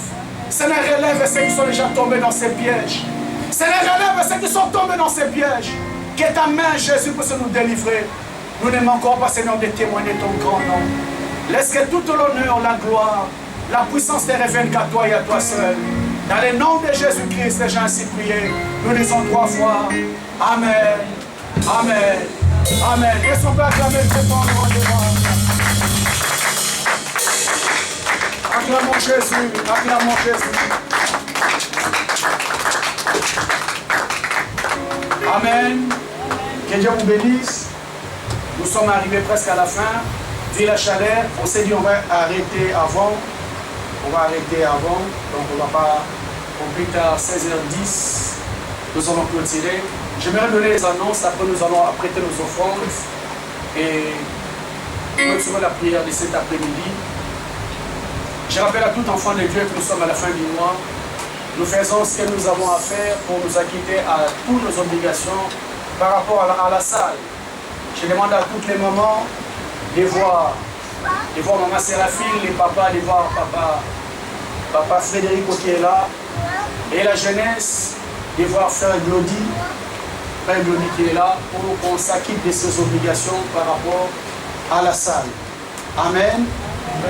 C: Seigneur, relève ceux qui sont déjà tombés dans ces pièges. Seigneur, relève ceux qui sont tombés dans ces pièges. Que ta main, Jésus, puisse nous délivrer. Nous ne manquons pas, Seigneur, de témoigner ton grand nom. Laisse que tout l'honneur, la gloire, la puissance te revienne qu'à toi et à toi seul. Dans le nom de Jésus-Christ, j'ai ainsi prié. Nous disons 3 fois. Amen. Amen. Amen. Est-ce qu'on peut acclamer Dieu pour nous devant? Acclamons Jésus. Acclamons Jésus. Amen. Que Dieu vous bénisse. Nous sommes arrivés presque à la fin. Vu la chaleur, on s'est dit on va arrêter avant. On va arrêter avant. Donc on ne va pas. On plus tard, 16h10. Nous allons clôturer. J'aimerais donner les annonces. Après, nous allons prêter nos offrandes. Et clôturer la prière de cet après-midi. Je rappelle à tout enfant de Dieu que nous sommes à la fin du mois. Nous faisons ce que nous avons à faire pour nous acquitter à toutes nos obligations par rapport à la salle. Je demande à toutes les mamans de voir maman Séraphine, les papas, de voir papa Frédéric qui est là, et la jeunesse, de voir frère Glody, qui est là, pour qu'on s'acquitte de ses obligations par rapport à la salle. Amen.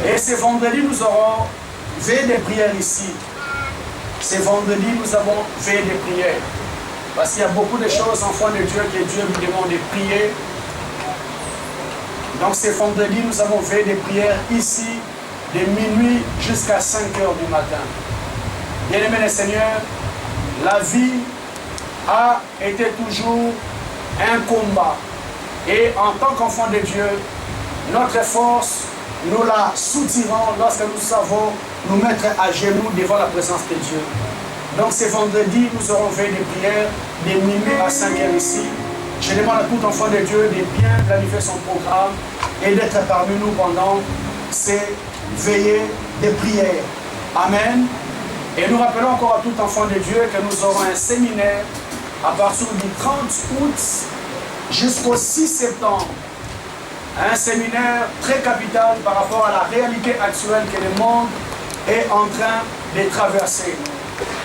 C: Et ce vendredi, nous aurons veille de prière ici. Ce vendredi, nous avons veille de prière. Parce qu'il y a beaucoup de choses, enfants de Dieu, que Dieu nous demande de prier. Donc ce vendredi, nous avons veille de prière ici, de minuit jusqu'à 5 h du matin. Bien-aimés les Seigneurs, la vie a été toujours un combat. Et en tant qu'enfants de Dieu, notre force, nous la soutirons lorsque nous savons nous mettre à genoux devant la présence de Dieu. Donc ce vendredi, nous aurons veille de prière de minuit à 5 h ici. Je demande à tout enfant de Dieu de bien planifier son programme et d'être parmi nous pendant ces veillées de prière. Amen. Et nous rappelons encore à tout enfant de Dieu que nous aurons un séminaire à partir du 30 août jusqu'au 6 septembre. Un séminaire très capital par rapport à la réalité actuelle que le monde est en train de traverser.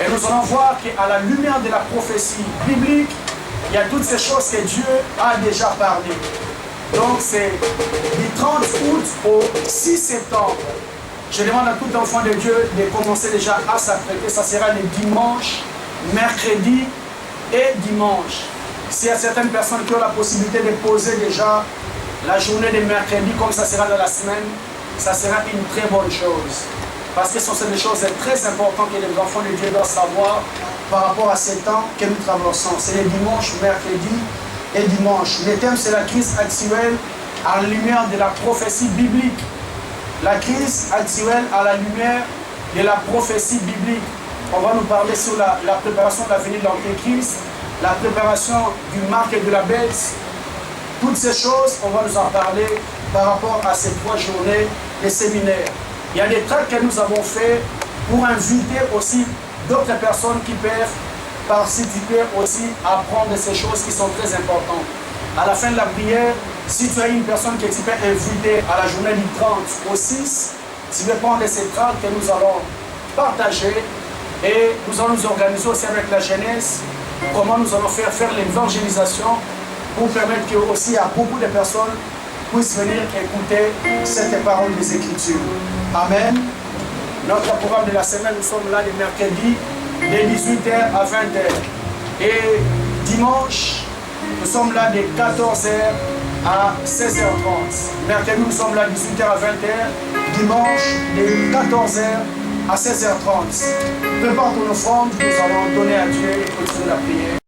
C: Et nous allons voir qu'à la lumière de la prophétie biblique, il y a toutes ces choses que Dieu a déjà parlé. Donc c'est du 30 août au 6 septembre. Je demande à tout enfant de Dieu de commencer déjà à s'apprêter. Ça sera les dimanches, mercredi et dimanche. S'il y a certaines personnes qui ont la possibilité de poser déjà la journée de mercredi, comme ça sera dans la semaine, ça sera une très bonne chose. Parce que ce sont des choses très importantes que les enfants de Dieu doivent savoir par rapport à ces temps que nous traversons. C'est les dimanches, mercredi et dimanche. Le thème, c'est la crise actuelle à la lumière de la prophétie biblique. La crise actuelle à la lumière de la prophétie biblique. On va nous parler sur la préparation de la venue de l'Antéchrist, la préparation du marque et de la bête. Toutes ces choses, on va nous en parler par rapport à ces 3 journées de séminaire. Il y a des tracts que nous avons faits pour inviter aussi d'autres personnes qui peuvent participer aussi à apprendre ces choses qui sont très importantes. À la fin de la prière, si tu as une personne que tu peux inviter à la journée du 30 au 6, tu peux prendre ces tracts que nous allons partager et nous allons nous organiser aussi avec la jeunesse, comment nous allons faire l'évangélisation pour permettre que aussi à beaucoup de personnes puissent venir écouter cette parole des Écritures. Amen. Notre programme de la semaine, nous sommes là le mercredi de 18h à 20h. Et dimanche, nous sommes là de 14h à 16h30. Mercredi, nous sommes là de 18h à 20h. Dimanche, de 14h à 16h30. Prépare ton offrande, nous allons donner à Dieu et continuer la prière.